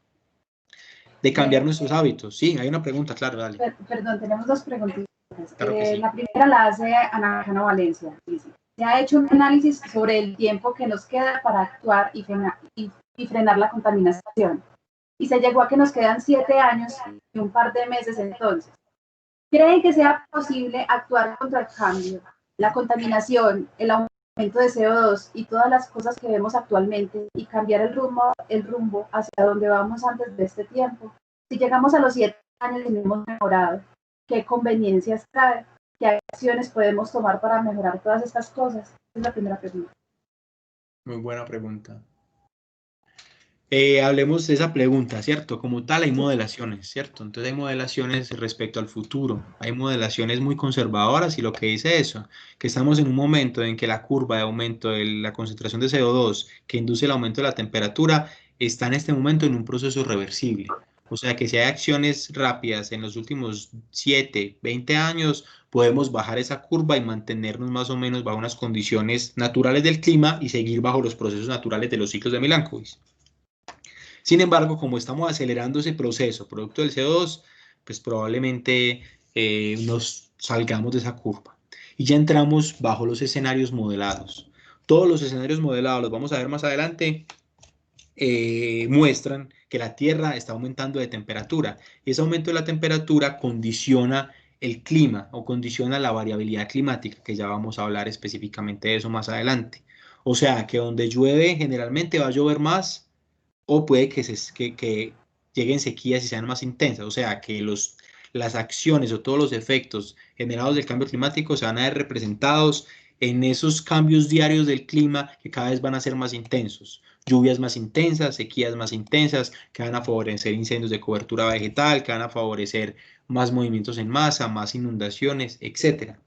de cambiar nuestros hábitos. Sí, hay una pregunta, claro, dale. Perdón, tenemos dos preguntas. Claro que sí. La primera la hace Ana Cano Valencia. Dice, se ha hecho un análisis sobre el tiempo que nos queda para actuar y frenar la contaminación. Y se llegó a que nos quedan 7 años y un par de meses entonces. ¿Creen que sea posible actuar contra el cambio, la contaminación, el aumento de CO2 y todas las cosas que vemos actualmente y cambiar el rumbo hacia donde vamos antes de este tiempo? Si llegamos a los 7 años y no hemos mejorado, ¿qué conveniencias trae? ¿Qué acciones podemos tomar para mejorar todas estas cosas? Esa es la primera pregunta. Muy buena pregunta. Hablemos de esa pregunta, ¿cierto? Como tal hay modelaciones, ¿cierto? Entonces hay modelaciones respecto al futuro, hay modelaciones muy conservadoras y lo que dice eso, que estamos en un momento en que la curva de aumento de la concentración de CO2 que induce el aumento de la temperatura está en este momento en un proceso reversible. O sea que si hay acciones rápidas en los últimos 7, 20 años, podemos bajar esa curva y mantenernos más o menos bajo unas condiciones naturales del clima y seguir bajo los procesos naturales de los ciclos de Milankovitch. Sin embargo, como estamos acelerando ese proceso, producto del CO2, pues probablemente nos salgamos de esa curva. Y ya entramos bajo los escenarios modelados. Todos los escenarios modelados, los vamos a ver más adelante, muestran que la Tierra está aumentando de temperatura. Y ese aumento de la temperatura condiciona el clima o condiciona la variabilidad climática, que ya vamos a hablar específicamente de eso más adelante. O sea, que donde llueve generalmente va a llover más, o puede que lleguen sequías y sean más intensas, o sea, que las acciones o todos los efectos generados del cambio climático se van a ver representados en esos cambios diarios del clima que cada vez van a ser más intensos. Lluvias más intensas, sequías más intensas, que van a favorecer incendios de cobertura vegetal, que van a favorecer más movimientos en masa, más inundaciones, etcétera.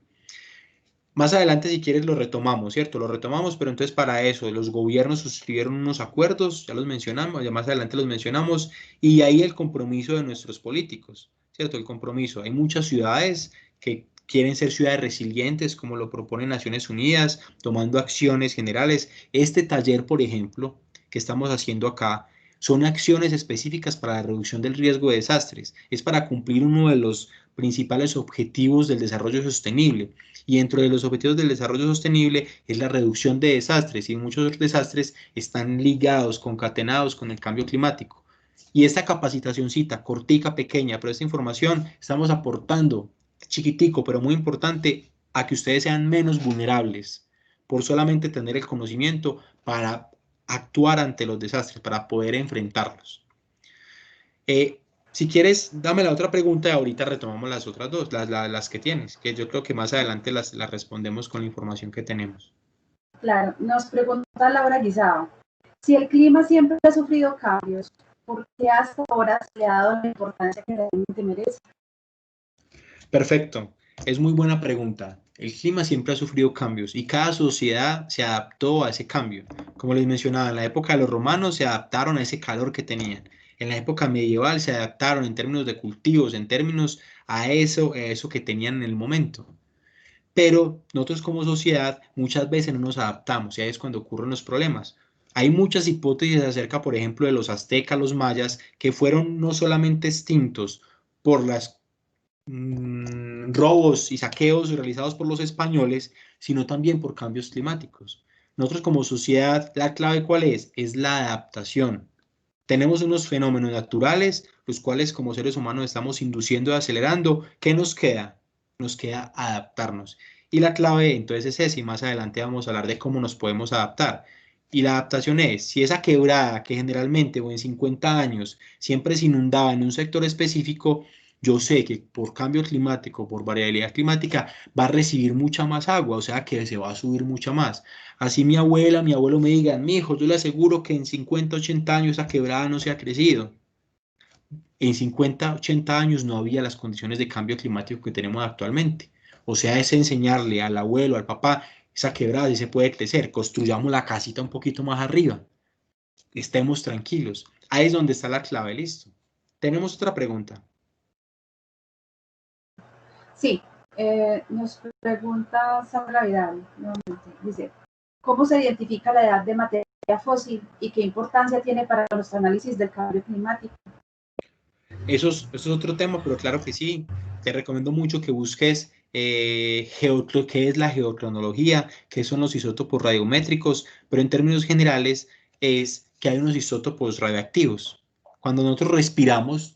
Más adelante, si quieres, lo retomamos, ¿cierto? Lo retomamos, pero entonces para eso los gobiernos suscribieron unos acuerdos, ya los mencionamos, ya más adelante los mencionamos, y ahí el compromiso de nuestros políticos, ¿cierto? El compromiso. Hay muchas ciudades que quieren ser ciudades resilientes, como lo propone Naciones Unidas, tomando acciones generales. Este taller, por ejemplo, que estamos haciendo acá, son acciones específicas para la reducción del riesgo de desastres. Es para cumplir uno de los principales objetivos del desarrollo sostenible. Y dentro de los objetivos del desarrollo sostenible es la reducción de desastres, y muchos desastres están ligados, concatenados con el cambio climático. Y esta capacitacióncita, cortica, pequeña, pero esta información estamos aportando, chiquitico, pero muy importante, a que ustedes sean menos vulnerables por solamente tener el conocimiento para actuar ante los desastres, para poder enfrentarlos. Si quieres, dame la otra pregunta y ahorita retomamos las otras dos, las que tienes, que yo creo que más adelante las respondemos con la información que tenemos. Claro, nos pregunta Laura Guisao, si el clima siempre ha sufrido cambios, ¿por qué hasta ahora se le ha dado la importancia que realmente merece? Perfecto, es muy buena pregunta. El clima siempre ha sufrido cambios y cada sociedad se adaptó a ese cambio. Como les mencionaba, en la época de los romanos se adaptaron a ese calor que tenían. En la época medieval se adaptaron en términos de cultivos, en términos a eso que tenían en el momento. Pero nosotros como sociedad muchas veces no nos adaptamos y ahí es cuando ocurren los problemas. Hay muchas hipótesis acerca, por ejemplo, de los aztecas, los mayas, que fueron no solamente extintos por las robos y saqueos realizados por los españoles, sino también por cambios climáticos. Nosotros como sociedad, ¿la clave cuál es? Es la adaptación. Tenemos unos fenómenos naturales, los cuales como seres humanos estamos induciendo y acelerando. ¿Qué nos queda? Nos queda adaptarnos. Y la clave entonces es esa, y más adelante vamos a hablar de cómo nos podemos adaptar. Y la adaptación es, si esa quebrada que generalmente o en 50 años siempre se inundaba en un sector específico, yo sé que por cambio climático, por variabilidad climática, va a recibir mucha más agua, o sea que se va a subir mucha más. Así mi abuela, mi abuelo me digan, mi hijo, yo le aseguro que en 50, 80 años esa quebrada no se ha crecido. En 50, 80 años no había las condiciones de cambio climático que tenemos actualmente. O sea, es enseñarle al abuelo, al papá, esa quebrada sí se puede crecer, construyamos la casita un poquito más arriba, estemos tranquilos. Ahí es donde está la clave, listo. Tenemos otra pregunta. Sí, nos pregunta Sandra Vidal, nuevamente, dice, ¿cómo se identifica la edad de materia fósil y qué importancia tiene para nuestro análisis del cambio climático? Eso es otro tema, pero claro que sí. Te recomiendo mucho que busques qué es la geocronología, qué son los isótopos radiométricos, pero en términos generales es que hay unos isótopos radioactivos. Cuando nosotros respiramos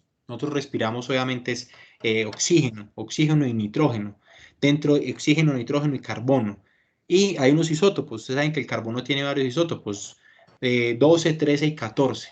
obviamente es oxígeno y nitrógeno. Dentro de oxígeno, nitrógeno y carbono. Y hay unos isótopos. Ustedes saben que el carbono tiene varios isótopos, 12, 13 y 14.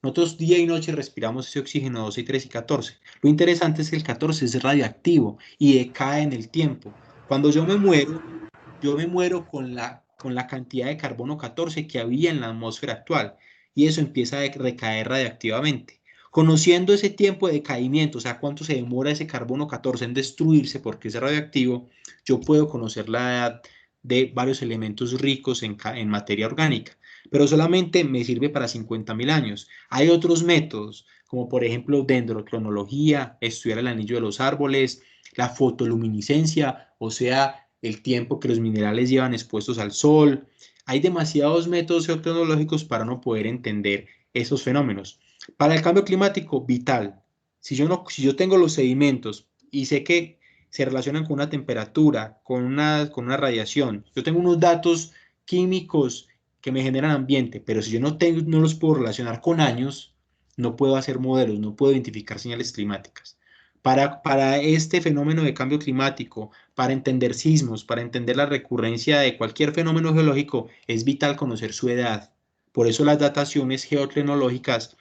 Nosotros día y noche respiramos ese oxígeno 12, 13 y 14. Lo interesante es que el 14 es radioactivo y decae en el tiempo. Cuando yo me muero con la cantidad de carbono 14 que había en la atmósfera actual y eso empieza a recaer radiactivamente. Conociendo ese tiempo de decaimiento, o sea, cuánto se demora ese carbono 14 en destruirse porque es radioactivo, yo puedo conocer la edad de varios elementos ricos en materia orgánica, pero solamente me sirve para 50.000 años. Hay otros métodos, como por ejemplo dendrocronología, estudiar el anillo de los árboles, la fotoluminiscencia, o sea, el tiempo que los minerales llevan expuestos al sol. Hay demasiados métodos geocronológicos para no poder entender esos fenómenos. Para el cambio climático, vital. Si yo tengo los sedimentos y sé que se relacionan con una temperatura, con una radiación, yo tengo unos datos químicos que me generan ambiente, pero si yo no los puedo relacionar con años, no puedo hacer modelos, no puedo identificar señales climáticas. Para este fenómeno de cambio climático, para entender sismos, para entender la recurrencia de cualquier fenómeno geológico, es vital conocer su edad. Por eso las dataciones geocronológicas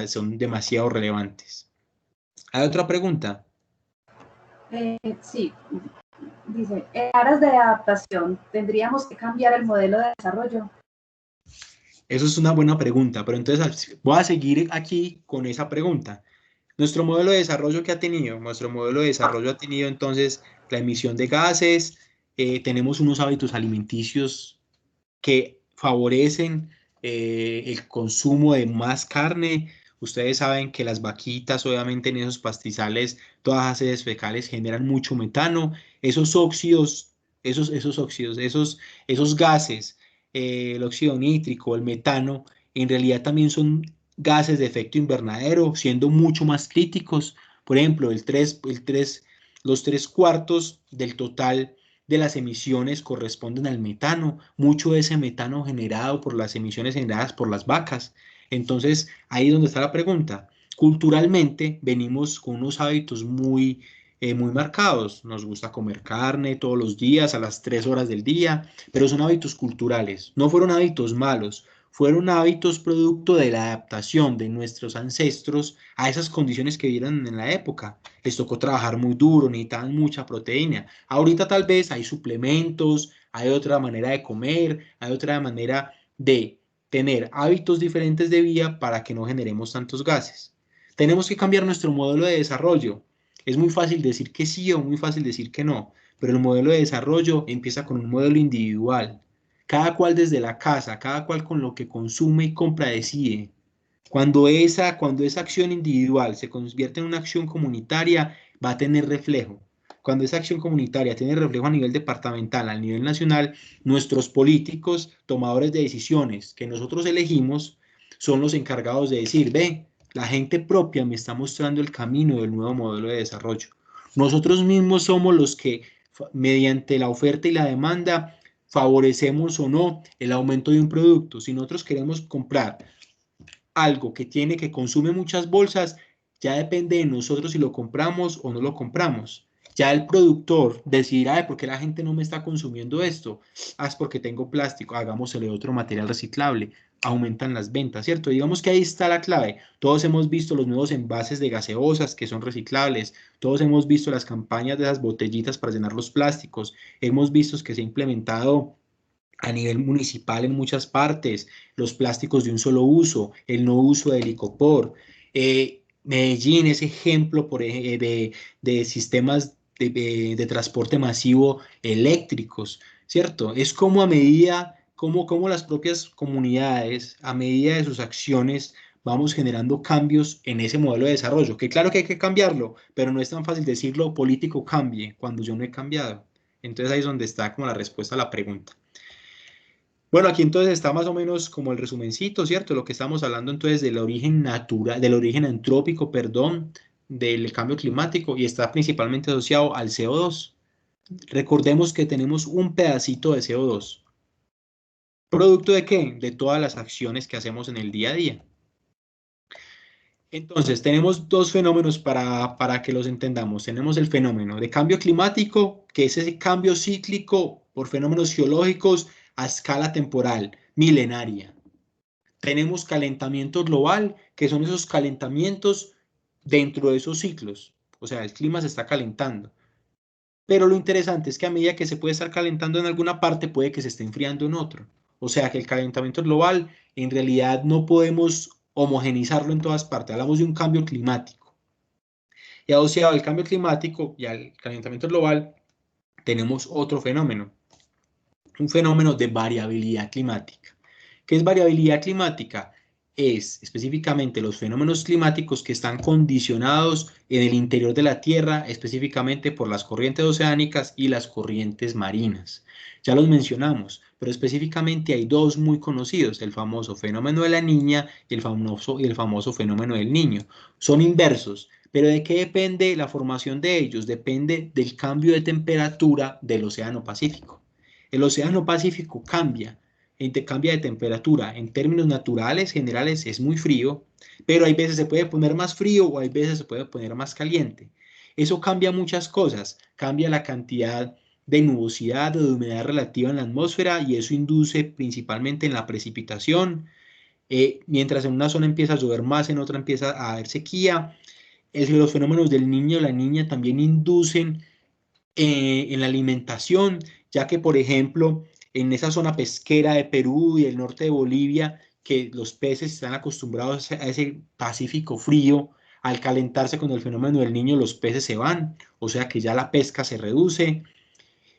son demasiado relevantes. ¿Hay otra pregunta? Sí, dice, en aras de adaptación, ¿tendríamos que cambiar el modelo de desarrollo? Eso es una buena pregunta, pero entonces voy a seguir aquí con esa pregunta. Nuestro modelo de desarrollo que ha tenido, entonces la emisión de gases, tenemos unos hábitos alimenticios que favorecen el consumo de más carne. Ustedes saben que las vaquitas, obviamente en esos pastizales, todas las heces fecales generan mucho metano. Esos óxidos, esos gases, el óxido nítrico, el metano, en realidad también son gases de efecto invernadero, siendo mucho más críticos. Por ejemplo, los 3/4 del total de las emisiones corresponden al metano, mucho de ese metano generado por las emisiones generadas por las vacas. Entonces, ahí es donde está la pregunta. Culturalmente venimos con unos hábitos muy marcados. Nos gusta comer carne todos los días, a las 3 horas del día, pero son hábitos culturales, no fueron hábitos malos, fueron hábitos producto de la adaptación de nuestros ancestros a esas condiciones que vivieron en la época. Les tocó trabajar muy duro, necesitaban mucha proteína. Ahorita tal vez hay suplementos, hay otra manera de comer, hay otra manera de tener hábitos diferentes de vida para que no generemos tantos gases. Tenemos que cambiar nuestro modelo de desarrollo. Es muy fácil decir que sí o muy fácil decir que no, pero el modelo de desarrollo empieza con un modelo individual. Cada cual desde la casa, cada cual con lo que consume y compra decide. Cuando esa acción individual se convierte en una acción comunitaria, va a tener reflejo. Cuando esa acción comunitaria tiene reflejo a nivel departamental, a nivel nacional, nuestros políticos, tomadores de decisiones que nosotros elegimos, son los encargados de decir, ve, la gente propia me está mostrando el camino del nuevo modelo de desarrollo. Nosotros mismos somos los que, mediante la oferta y la demanda, favorecemos o no el aumento de un producto. Si nosotros queremos comprar algo que consume muchas bolsas, ya depende de nosotros si lo compramos o no lo compramos. Ya el productor decidirá, ¿por qué la gente no me está consumiendo esto? Es porque tengo plástico, hagámosle otro material reciclable, aumentan las ventas, ¿cierto? Digamos que ahí está la clave. Todos hemos visto los nuevos envases de gaseosas que son reciclables, todos hemos visto las campañas de esas botellitas para llenar los plásticos, hemos visto que se ha implementado a nivel municipal en muchas partes, los plásticos de un solo uso, el no uso del icopor. Medellín es ejemplo de sistemas de transporte masivo eléctricos, ¿cierto? Es como a medida, como las propias comunidades, a medida de sus acciones, vamos generando cambios en ese modelo de desarrollo, que claro que hay que cambiarlo, pero no es tan fácil decirlo, político cambie, cuando yo no he cambiado. Entonces ahí es donde está como la respuesta a la pregunta. Bueno, aquí entonces está más o menos como el resumencito, ¿cierto? Lo que estamos hablando entonces del origen natural, del origen antrópico, perdón, del cambio climático, y está principalmente asociado al CO2. Recordemos que tenemos un pedacito de CO2. ¿Producto de qué? De todas las acciones que hacemos en el día a día. Entonces, tenemos dos fenómenos para que los entendamos. Tenemos el fenómeno de cambio climático, que es ese cambio cíclico por fenómenos geológicos a escala temporal, milenaria. Tenemos calentamiento global, que son esos calentamientos dentro de esos ciclos. O sea, el clima se está calentando. Pero lo interesante es que a medida que se puede estar calentando en alguna parte, puede que se esté enfriando en otro. O sea que el calentamiento global, en realidad no podemos homogenizarlo en todas partes. Hablamos de un cambio climático. Y asociado al cambio climático y al calentamiento global, tenemos otro fenómeno. Un fenómeno de variabilidad climática. ¿Qué es variabilidad climática? Es específicamente los fenómenos climáticos que están condicionados en el interior de la Tierra, específicamente por las corrientes oceánicas y las corrientes marinas. Ya los mencionamos, pero específicamente hay dos muy conocidos, el famoso fenómeno de la Niña y el famoso fenómeno del Niño. Son inversos, pero ¿de qué depende la formación de ellos? Depende del cambio de temperatura del Océano Pacífico. El Océano Pacífico cambia de temperatura. En términos naturales, generales, es muy frío, pero hay veces se puede poner más frío o hay veces se puede poner más caliente. Eso cambia muchas cosas. Cambia la cantidad de nubosidad, de humedad relativa en la atmósfera, y eso induce principalmente en la precipitación. Mientras en una zona empieza a llover más, en otra empieza a haber sequía. Los fenómenos del Niño y la Niña también inducen en la alimentación, ya que, por ejemplo, en esa zona pesquera de Perú y el norte de Bolivia, que los peces están acostumbrados a ese Pacífico frío, al calentarse con el fenómeno del Niño, los peces se van, o sea que ya la pesca se reduce.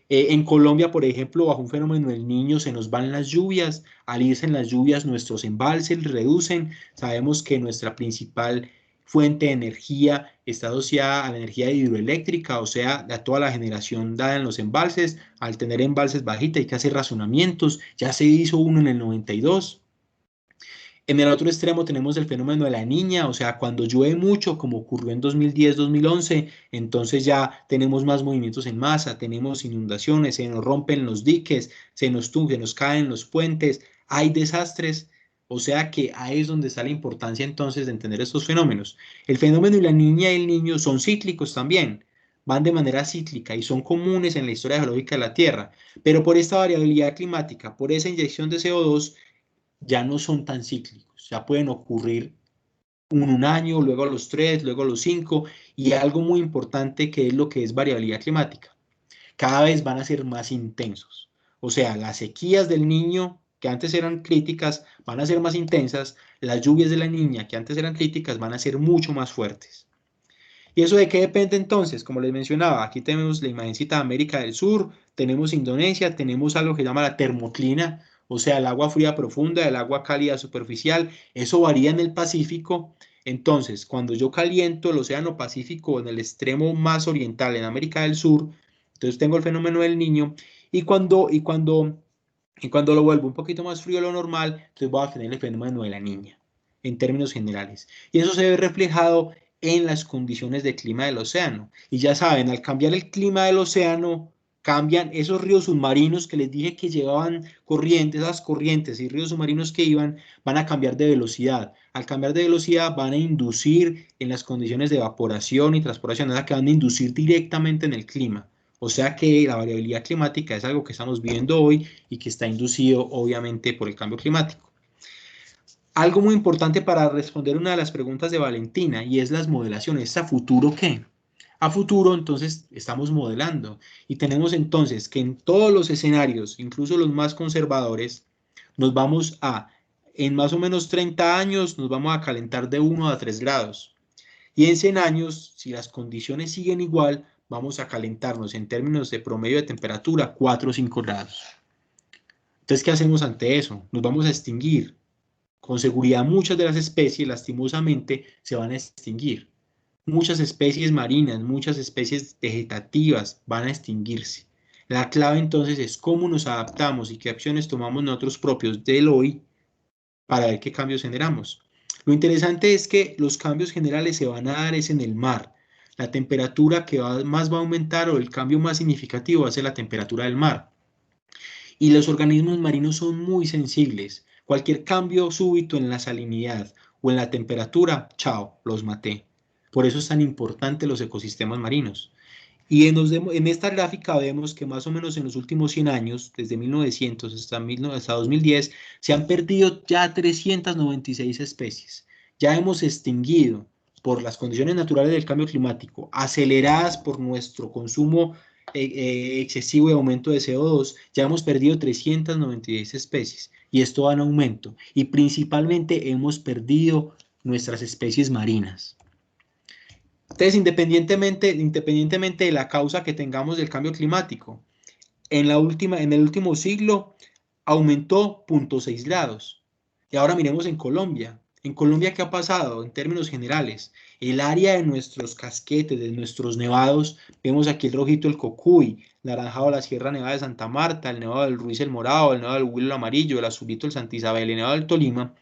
En Colombia, por ejemplo, bajo un fenómeno del Niño se nos van las lluvias. Al irse en las lluvias, nuestros embalses reducen. Sabemos que nuestra principal fuente de energía está asociada a la energía hidroeléctrica, o sea, a toda la generación dada en los embalses. Al tener embalses bajitos hay que hacer razonamientos. Ya se hizo uno en el 92. En el otro extremo tenemos el fenómeno de la Niña, o sea, cuando llueve mucho, como ocurrió en 2010-2011, entonces ya tenemos más movimientos en masa, tenemos inundaciones, se nos rompen los diques, se nos caen los puentes, hay desastres, o sea que ahí es donde está la importancia entonces de entender estos fenómenos. El fenómeno de la Niña y el Niño son cíclicos también, van de manera cíclica y son comunes en la historia geológica de la Tierra, pero por esta variabilidad climática, por esa inyección de CO2, ya no son tan cíclicos, ya pueden ocurrir un año, luego a los 3, luego a los 5, y algo muy importante que es lo que es variabilidad climática. Cada vez van a ser más intensos, o sea, las sequías del Niño, que antes eran críticas, van a ser más intensas, las lluvias de la Niña, que antes eran críticas, van a ser mucho más fuertes. ¿Y eso de qué depende entonces? Como les mencionaba, aquí tenemos la imagencita de América del Sur, tenemos Indonesia, tenemos algo que se llama la termoclina, o sea, el agua fría profunda, el agua cálida superficial, eso varía en el Pacífico. Entonces, cuando yo caliento el Océano Pacífico en el extremo más oriental, en América del Sur, entonces tengo el fenómeno del Niño, y cuando lo vuelvo un poquito más frío de lo normal, entonces voy a tener el fenómeno de la Niña, en términos generales. Y eso se ve reflejado en las condiciones de clima del océano. Y ya saben, al cambiar el clima del océano, cambian esos ríos submarinos que les dije que llevaban corrientes, esas corrientes y ríos submarinos que iban, van a cambiar de velocidad. Al cambiar de velocidad van a inducir en las condiciones de evaporación y transpiración, que van a inducir directamente en el clima. O sea que la variabilidad climática es algo que estamos viendo hoy y que está inducido obviamente por el cambio climático. Algo muy importante para responder una de las preguntas de Valentina, y es las modelaciones. ¿A futuro qué? A futuro, entonces, estamos modelando y tenemos entonces que en todos los escenarios, incluso los más conservadores, nos vamos en más o menos 30 años, nos vamos a calentar de 1 a 3 grados. Y en 100 años, si las condiciones siguen igual, vamos a calentarnos en términos de promedio de temperatura 4 o 5 grados. Entonces, ¿qué hacemos ante eso? Nos vamos a extinguir. Con seguridad muchas de las especies, lastimosamente, se van a extinguir. Muchas especies marinas, muchas especies vegetativas van a extinguirse. La clave entonces es cómo nos adaptamos y qué acciones tomamos nosotros propios del hoy para ver qué cambios generamos. Lo interesante es que los cambios generales se van a dar es en el mar. La temperatura que más va a aumentar o el cambio más significativo va a ser la temperatura del mar. Y los organismos marinos son muy sensibles. Cualquier cambio súbito en la salinidad o en la temperatura, chao, los maté. Por eso es tan importante los ecosistemas marinos. Y en esta gráfica vemos que más o menos en los últimos 100 años, desde 1900 hasta 2010, se han perdido ya 396 especies. Ya hemos extinguido por las condiciones naturales del cambio climático, aceleradas por nuestro consumo excesivo y aumento de CO2, ya hemos perdido 396 especies y esto va en aumento. Y principalmente hemos perdido nuestras especies marinas. Entonces, independientemente de la causa que tengamos del cambio climático, en el último siglo aumentó 0.6 grados. Y ahora miremos en Colombia. En Colombia, ¿qué ha pasado en términos generales? El área de nuestros casquetes, de nuestros nevados, vemos aquí el rojito, el Cocuy, naranjado la Sierra Nevada de Santa Marta, el nevado del Ruiz el Morado, el nevado del Huila el Amarillo, el azulito el Santa Isabel, el nevado del Tolima.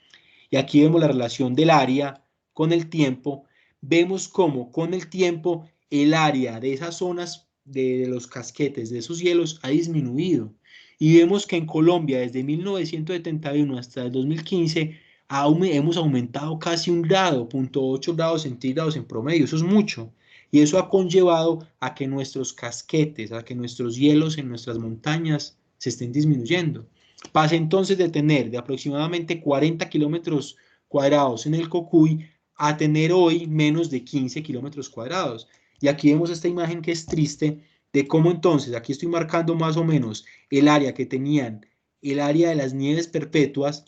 Y aquí vemos la relación del área con el tiempo. Vemos cómo con el tiempo el área de esas zonas de los casquetes, de esos hielos, ha disminuido. Y vemos que en Colombia, desde 1971 hasta el 2015, hemos aumentado casi 1 grado, 0.8 grados centígrados en promedio. Eso es mucho. Y eso ha conllevado a que nuestros casquetes, a que nuestros hielos en nuestras montañas se estén disminuyendo. Pasa entonces de tener de aproximadamente 40 kilómetros cuadrados en el Cocuy a tener hoy menos de 15 kilómetros cuadrados. Y aquí vemos esta imagen que es triste de cómo entonces, aquí estoy marcando más o menos el área que tenían, el área de las nieves perpetuas,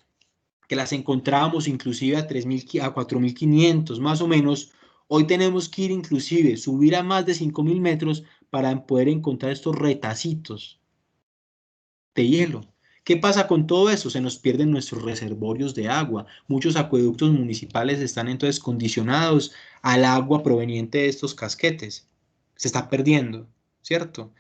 que las encontrábamos inclusive a 4.500 más o menos. Hoy tenemos que ir inclusive, subir a más de 5.000 metros para poder encontrar estos retacitos de hielo. ¿Qué pasa con todo eso? Se nos pierden nuestros reservorios de agua. Muchos acueductos municipales están entonces condicionados al agua proveniente de estos casquetes. Se está perdiendo, ¿cierto?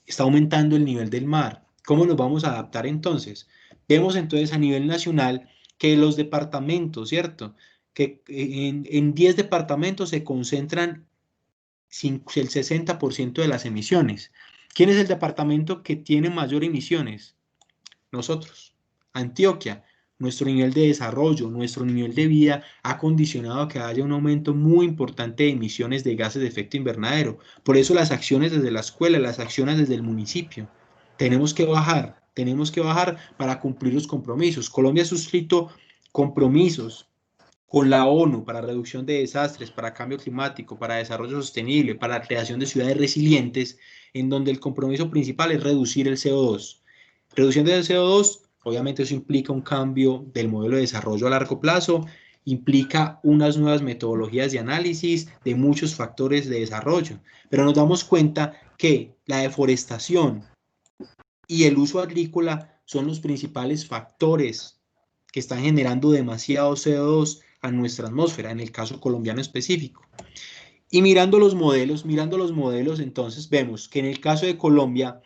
Está aumentando el nivel del mar. ¿Cómo nos vamos a adaptar entonces? Vemos entonces a nivel nacional que los departamentos, ¿cierto? Que en 10 departamentos se concentran el 60% de las emisiones. ¿Quién es el departamento que tiene mayor emisiones? Nosotros. Antioquia. Nuestro nivel de desarrollo, nuestro nivel de vida ha condicionado a que haya un aumento muy importante de emisiones de gases de efecto invernadero. Por eso las acciones desde la escuela, las acciones desde el municipio. Tenemos que bajar para cumplir los compromisos. Colombia ha suscrito compromisos con la ONU para reducción de desastres, para cambio climático, para desarrollo sostenible, para la creación de ciudades resilientes, en donde el compromiso principal es reducir el CO2. Reducción del CO2, obviamente eso implica un cambio del modelo de desarrollo a largo plazo, implica unas nuevas metodologías de análisis de muchos factores de desarrollo, pero nos damos cuenta que la deforestación y el uso agrícola son los principales factores que están generando demasiado CO2 a nuestra atmósfera, en el caso colombiano específico. Y mirando los modelos, entonces vemos que en el caso de Colombia,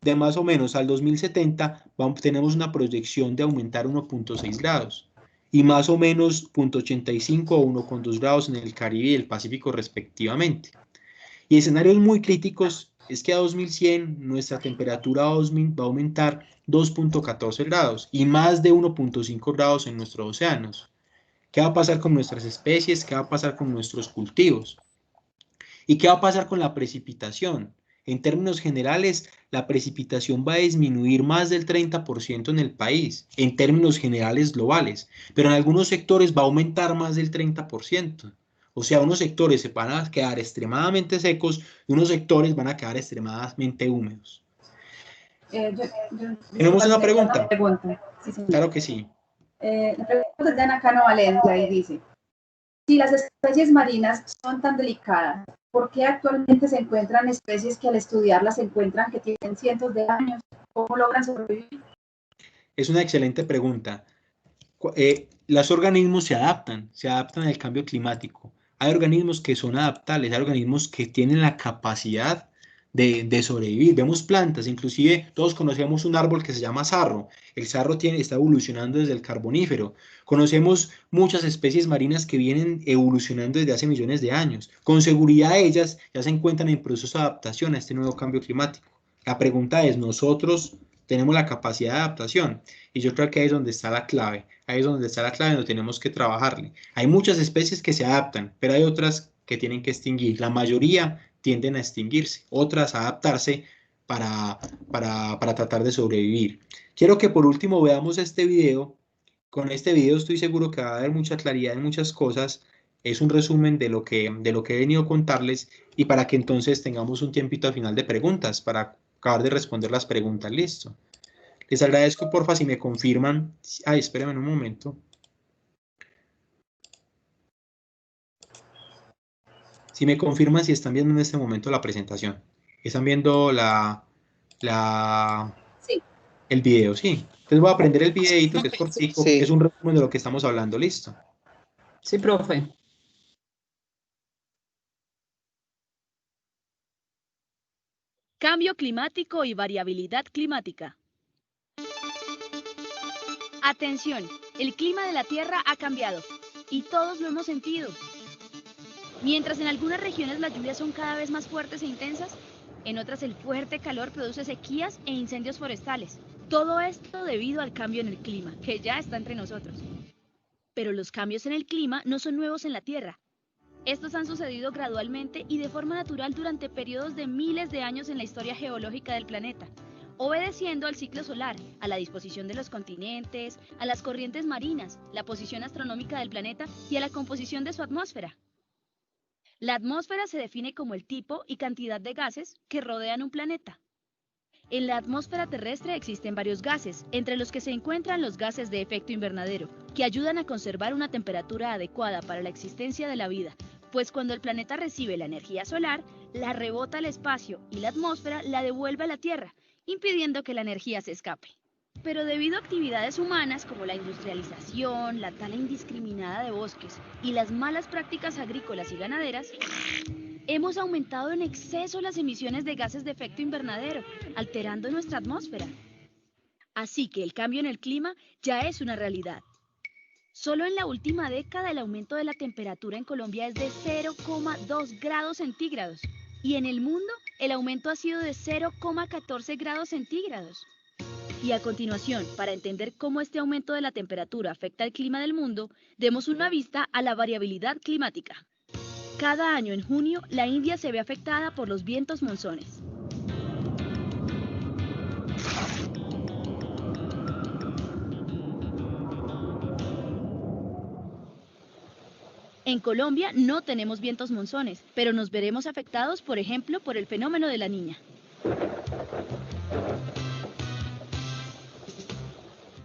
de más o menos al 2070, tenemos una proyección de aumentar 1.6 grados y más o menos 0.85 o 1.2 grados en el Caribe y el Pacífico respectivamente. Y escenarios muy críticos es que a 2100 nuestra temperatura va a aumentar 2.14 grados y más de 1.5 grados en nuestros océanos. ¿Qué va a pasar con nuestras especies? ¿Qué va a pasar con nuestros cultivos? ¿Y qué va a pasar con la precipitación? En términos generales, la precipitación va a disminuir más del 30% en el país, en términos generales globales, pero en algunos sectores va a aumentar más del 30%. O sea, unos sectores se van a quedar extremadamente secos y unos sectores van a quedar extremadamente húmedos. ¿Tenemos una pregunta? Sí, claro que sí. La pregunta es de Ana Cano Valencia y dice: si las especies marinas son tan delicadas, ¿Por qué actualmente se encuentran especies que al estudiarlas se encuentran que tienen cientos de años? ¿Cómo logran sobrevivir? Es una excelente pregunta. Los organismos se adaptan al cambio climático. Hay organismos que son adaptables, hay organismos que tienen la capacidad de sobrevivir. Vemos plantas, inclusive todos conocemos un árbol que se llama sarro. El sarro está evolucionando desde el Carbonífero. Conocemos muchas especies marinas que vienen evolucionando desde hace millones de años. Con seguridad ellas ya se encuentran en proceso de adaptación a este nuevo cambio climático. La pregunta es, ¿nosotros tenemos la capacidad de adaptación? Y yo creo que ahí es donde está la clave. Ahí es donde está la clave, donde tenemos que trabajarle. Hay muchas especies que se adaptan, pero hay otras que tienen que extinguir. La mayoría tienden a extinguirse, otras a adaptarse para tratar de sobrevivir. Quiero que por último veamos este video. Con este video estoy seguro que va a haber mucha claridad en muchas cosas. Es un resumen de lo que he venido a contarles y para que entonces tengamos un tiempito al final de preguntas, para acabar de responder las preguntas. Listo. Les agradezco, porfa, si me confirman. Ay, espérenme un momento. Si me confirman si están viendo en este momento la presentación. ¿Están viendo Sí. el video? Sí. Entonces voy a prender el videito que es cortico. Sí. Es un resumen de lo que estamos hablando. Listo. Sí, profe. Cambio climático y variabilidad climática. Atención, el clima de la Tierra ha cambiado y todos lo hemos sentido. Mientras en algunas regiones las lluvias son cada vez más fuertes e intensas, en otras el fuerte calor produce sequías e incendios forestales. Todo esto debido al cambio en el clima, que ya está entre nosotros. Pero los cambios en el clima no son nuevos en la Tierra. Estos han sucedido gradualmente y de forma natural durante periodos de miles de años en la historia geológica del planeta, obedeciendo al ciclo solar, a la disposición de los continentes, a las corrientes marinas, la posición astronómica del planeta y a la composición de su atmósfera. La atmósfera se define como el tipo y cantidad de gases que rodean un planeta. En la atmósfera terrestre existen varios gases, entre los que se encuentran los gases de efecto invernadero, que ayudan a conservar una temperatura adecuada para la existencia de la vida, pues cuando el planeta recibe la energía solar, la rebota al espacio y la atmósfera la devuelve a la Tierra, impidiendo que la energía se escape. Pero debido a actividades humanas como la industrialización, la tala indiscriminada de bosques y las malas prácticas agrícolas y ganaderas, hemos aumentado en exceso las emisiones de gases de efecto invernadero, alterando nuestra atmósfera. Así que el cambio en el clima ya es una realidad. Solo en la última década el aumento de la temperatura en Colombia es de 0,2 grados centígrados y en el mundo el aumento ha sido de 0,14 grados centígrados. Y a continuación, para entender cómo este aumento de la temperatura afecta al clima del mundo, demos una vista a la variabilidad climática. Cada año en junio, la India se ve afectada por los vientos monzones. En Colombia no tenemos vientos monzones, pero nos veremos afectados, por ejemplo, por el fenómeno de la Niña.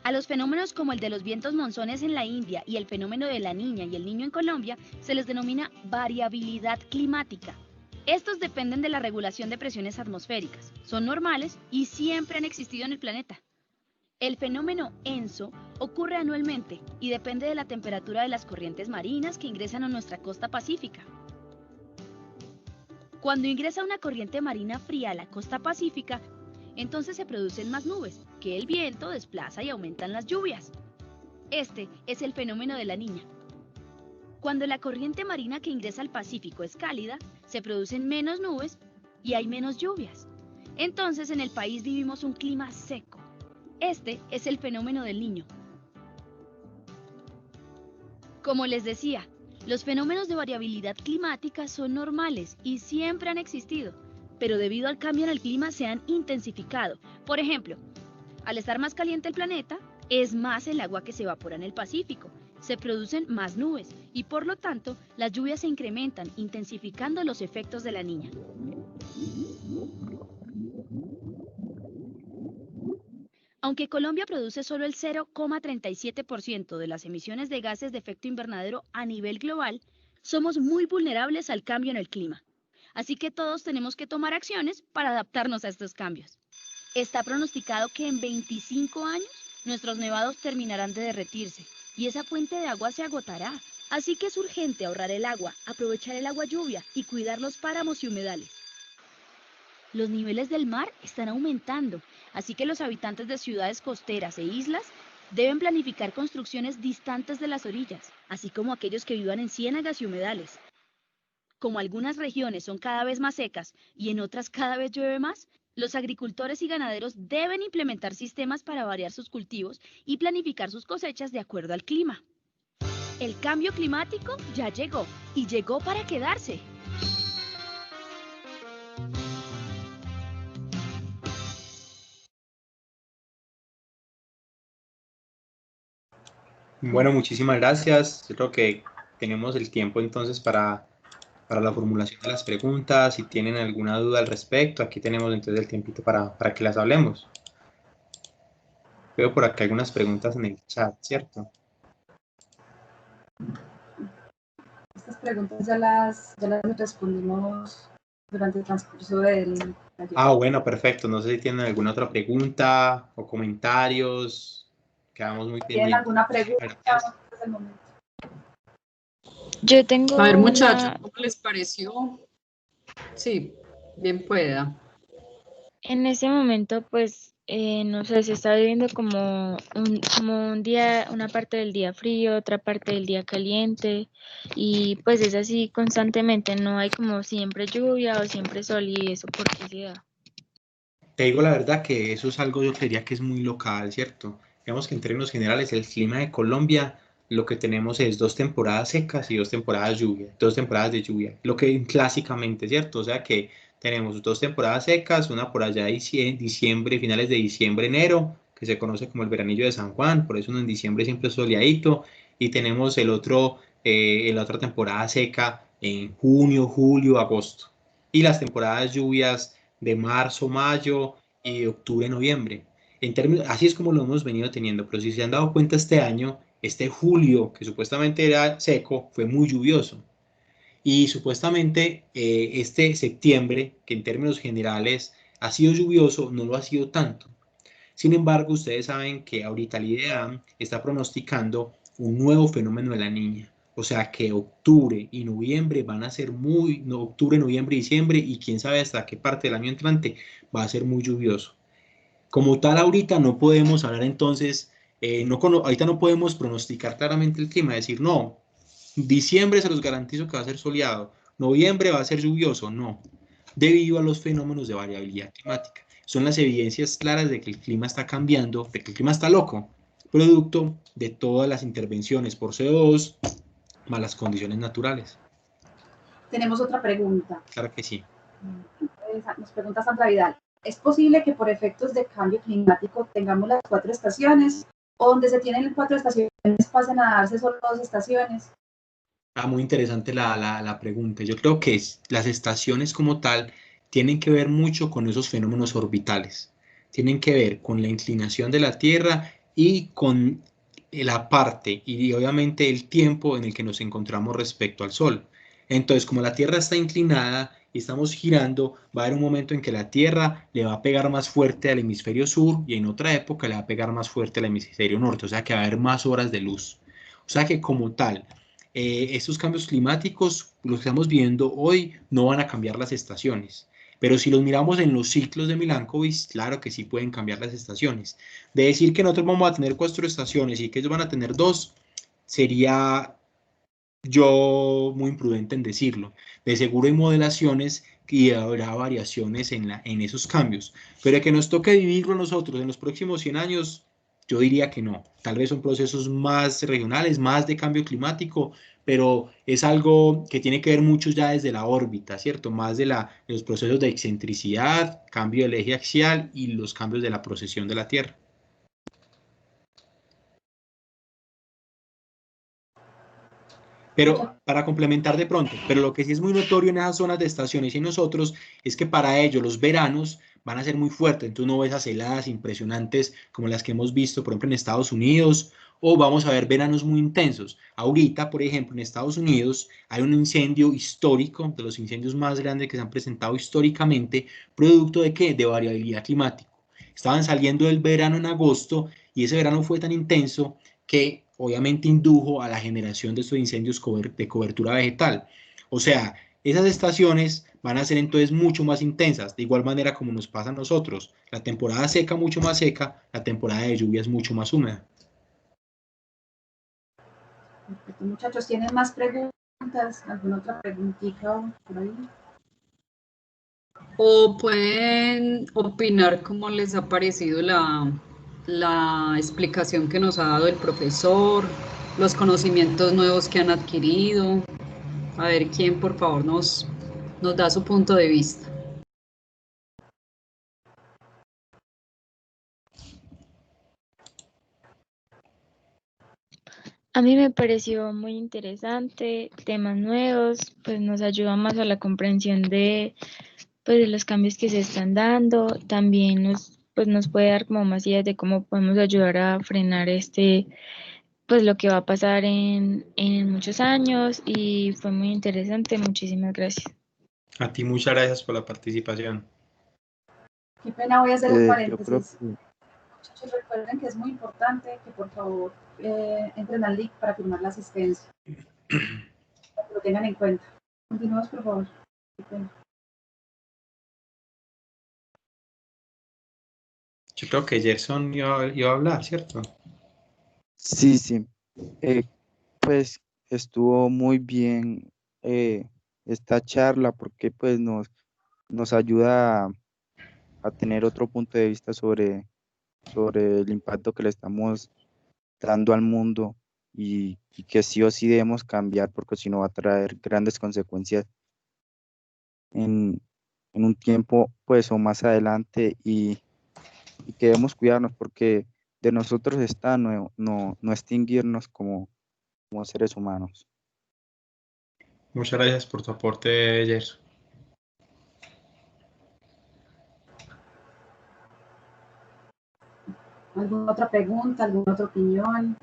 A los fenómenos como el de los vientos monzones en la India y el fenómeno de la Niña y el Niño en Colombia se les denomina variabilidad climática. Estos dependen de la regulación de presiones atmosféricas, son normales y siempre han existido en el planeta. El fenómeno ENSO ocurre anualmente y depende de la temperatura de las corrientes marinas que ingresan a nuestra costa pacífica. Cuando ingresa una corriente marina fría a la costa pacífica, entonces se producen más nubes, que el viento desplaza y aumentan las lluvias. Este es el fenómeno de la Niña. Cuando la corriente marina que ingresa al Pacífico es cálida, se producen menos nubes y hay menos lluvias. Entonces en el país vivimos un clima seco. Este es el fenómeno del Niño. Como les decía, los fenómenos de variabilidad climática son normales y siempre han existido, pero debido al cambio en el clima se han intensificado. Por ejemplo, al estar más caliente el planeta, es más el agua que se evapora en el Pacífico, se producen más nubes y por lo tanto las lluvias se incrementan, intensificando los efectos de la Niña. Aunque Colombia produce solo el 0,37% de las emisiones de gases de efecto invernadero a nivel global, somos muy vulnerables al cambio en el clima. así que todos tenemos que tomar acciones para adaptarnos a estos cambios. Está pronosticado que en 25 años nuestros nevados terminarán de derretirse y esa fuente de agua se agotará. Así que es urgente ahorrar el agua, aprovechar el agua lluvia y cuidar los páramos y humedales. Los niveles del mar están aumentando, así que los habitantes de ciudades costeras e islas deben planificar construcciones distantes de las orillas, así como aquellos que vivan en ciénagas y humedales. Como algunas regiones son cada vez más secas y en otras cada vez llueve más, los agricultores y ganaderos deben implementar sistemas para variar sus cultivos y planificar sus cosechas de acuerdo al clima. El cambio climático ya llegó y llegó para quedarse. Bueno, muchísimas gracias. Yo creo que tenemos el tiempo entonces para la formulación de las preguntas. Si tienen alguna duda al respecto, aquí tenemos entonces el tiempito para que las hablemos. Veo por acá algunas preguntas en el chat, ¿cierto? Estas preguntas ya las respondimos durante el transcurso del taller. Ah, bueno, perfecto. No sé si tienen alguna otra pregunta o comentarios. Quedamos muy ¿Tienen pendientes. alguna pregunta desde el momento? Yo tengo A ver, una- muchachos, ¿cómo les pareció? Sí, bien pueda. En ese momento, pues, no sé, se está viviendo como un día, una parte del día frío, otra parte del día caliente, y pues es así constantemente, no hay como siempre lluvia o siempre sol, y eso por qué se da. Te digo la verdad que eso es algo, yo creería que es muy local, ¿cierto? Digamos que en términos generales el clima de Colombia lo que tenemos es 2 temporadas secas y 2 temporadas lluvia, 2 temporadas de lluvia, lo que clásicamente, ¿cierto? O sea que tenemos 2 temporadas secas, una por allá de diciembre, finales de diciembre, enero, que se conoce como el veranillo de San Juan, por eso en diciembre siempre es soleadito, y tenemos la otra temporada seca en junio, julio, agosto. Y las temporadas lluvias de marzo, mayo y de octubre, noviembre. Así es como lo hemos venido teniendo, pero si se han dado cuenta este año, este julio, que supuestamente era seco, fue muy lluvioso. Y supuestamente este septiembre, que en términos generales ha sido lluvioso, no lo ha sido tanto. Sin embargo, ustedes saben que ahorita la IDEAM está pronosticando un nuevo fenómeno de la niña. O sea que octubre y noviembre van a ser octubre, noviembre y diciembre, y quién sabe hasta qué parte del año entrante va a ser muy lluvioso. Como tal, ahorita no podemos hablar entonces, ahorita no podemos pronosticar claramente el clima, decir, no, diciembre se los garantizo que va a ser soleado, noviembre va a ser lluvioso, no, debido a los fenómenos de variabilidad climática. Son las evidencias claras de que el clima está cambiando, de que el clima está loco, producto de todas las intervenciones por CO2, más las condiciones naturales. Tenemos otra pregunta. Claro que sí. Nos pregunta Sandra Vidal. ¿Es posible que por efectos de cambio climático tengamos las 4 estaciones o donde se tienen 4 estaciones pasen a darse solo 2 estaciones? Muy interesante la pregunta. Yo creo que las estaciones como tal tienen que ver mucho con esos fenómenos orbitales. Tienen que ver con la inclinación de la Tierra y con la parte y obviamente el tiempo en el que nos encontramos respecto al Sol. Entonces, como la Tierra está inclinada y estamos girando, va a haber un momento en que la Tierra le va a pegar más fuerte al hemisferio sur y en otra época le va a pegar más fuerte al hemisferio norte, o sea que va a haber más horas de luz. O sea que como tal, estos cambios climáticos, los que estamos viendo hoy, no van a cambiar las estaciones. Pero si los miramos en los ciclos de Milankovitch, claro que sí pueden cambiar las estaciones. De decir que nosotros vamos a tener 4 estaciones y que ellos van a tener 2, sería yo muy imprudente en decirlo. De seguro hay modelaciones y habrá variaciones en esos cambios. Pero que nos toque vivirlo nosotros en los próximos 100 años, yo diría que no. Tal vez son procesos más regionales, más de cambio climático, pero es algo que tiene que ver mucho ya desde la órbita, ¿cierto? Más de los procesos de excentricidad, cambio del eje axial y los cambios de la precesión de la Tierra. Pero para complementar de pronto, pero lo que sí es muy notorio en esas zonas de estaciones y nosotros es que para ellos los veranos van a ser muy fuertes, entonces no ves esas heladas impresionantes como las que hemos visto, por ejemplo, en Estados Unidos, o vamos a ver veranos muy intensos. Ahorita, por ejemplo, en Estados Unidos hay un incendio histórico, de los incendios más grandes que se han presentado históricamente, producto de ¿qué? De variabilidad climática. Estaban saliendo del verano en agosto y ese verano fue tan intenso que obviamente indujo a la generación de estos incendios de cobertura vegetal. O sea, esas estaciones van a ser entonces mucho más intensas, de igual manera como nos pasa a nosotros. La temporada seca mucho más seca, la temporada de lluvia es mucho más húmeda. Perfecto. Muchachos, ¿tienen más preguntas? ¿Alguna otra preguntita por ahí? O pueden opinar cómo les ha parecido la explicación que nos ha dado el profesor, los conocimientos nuevos que han adquirido. A ver quién, por favor, nos da su punto de vista. A mí me pareció muy interesante, temas nuevos, pues nos ayuda más a la comprensión de, pues, de los cambios que se están dando. También nos puede dar como más ideas de cómo podemos ayudar a frenar pues lo que va a pasar en muchos años, y fue muy interesante. Muchísimas gracias. A ti muchas gracias por la participación. Qué pena, voy a hacer un Yo creo paréntesis. que Muchachos, recuerden que es muy importante que por favor entren al link para firmar la asistencia. Para que lo tengan en cuenta. Continuamos, por favor. Qué pena. Yo creo que Gerson iba a hablar, ¿cierto? sí, sí. Pues estuvo muy bien esta charla porque pues nos ayuda a tener otro punto de vista sobre el impacto que le estamos dando al mundo y que sí o sí debemos cambiar porque si no va a traer grandes consecuencias en un tiempo pues o más adelante y que debemos cuidarnos porque de nosotros está no extinguirnos como seres humanos. Muchas gracias por tu aporte, Gerson. ¿Alguna otra pregunta? ¿Alguna otra opinión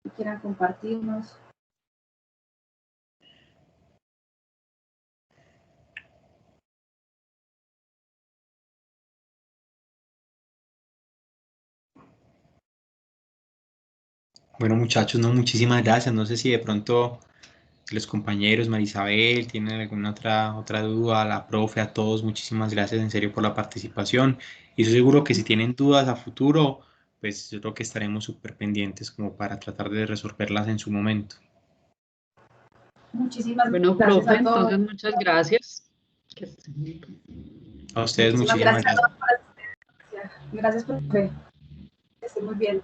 que quieran compartirnos? Bueno, muchachos, no, muchísimas gracias. No sé si de pronto los compañeros, Marisabel, tienen alguna otra duda, la profe, a todos, muchísimas gracias en serio por la participación. Y estoy seguro que si tienen dudas a futuro, pues yo creo que estaremos súper pendientes como para tratar de resolverlas en su momento. Muchísimas Bueno, gracias profe, a todos. entonces muchas gracias. A ustedes Muchísimas muchísimas gracias a gracias. todos por la asistencia. Gracias, profe. Que estén muy bien.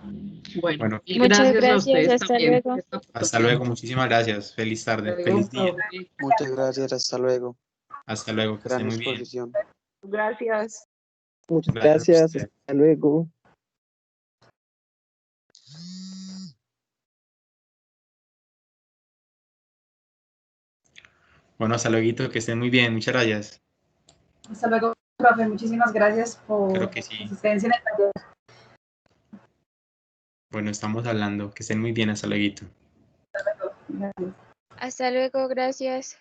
Bueno, Bueno, y Muchas gracias a gracias, ustedes hasta también por luego. esta hasta oportunidad. luego, muchísimas gracias. Feliz tarde, Hasta luego, feliz día. profe. Muchas gracias, hasta luego. Hasta luego, que estén Gran muy bien. exposición. Gracias. Muchas Gracias a gracias. ustedes. Hasta luego. Bueno, hasta luego, que estén muy bien. Muchas gracias. Hasta luego, profe. Muchísimas gracias por Creo que su sí. asistencia en el taller. Bueno, estamos hablando. Que estén muy bien. Hasta luego. Gracias. Hasta luego, gracias.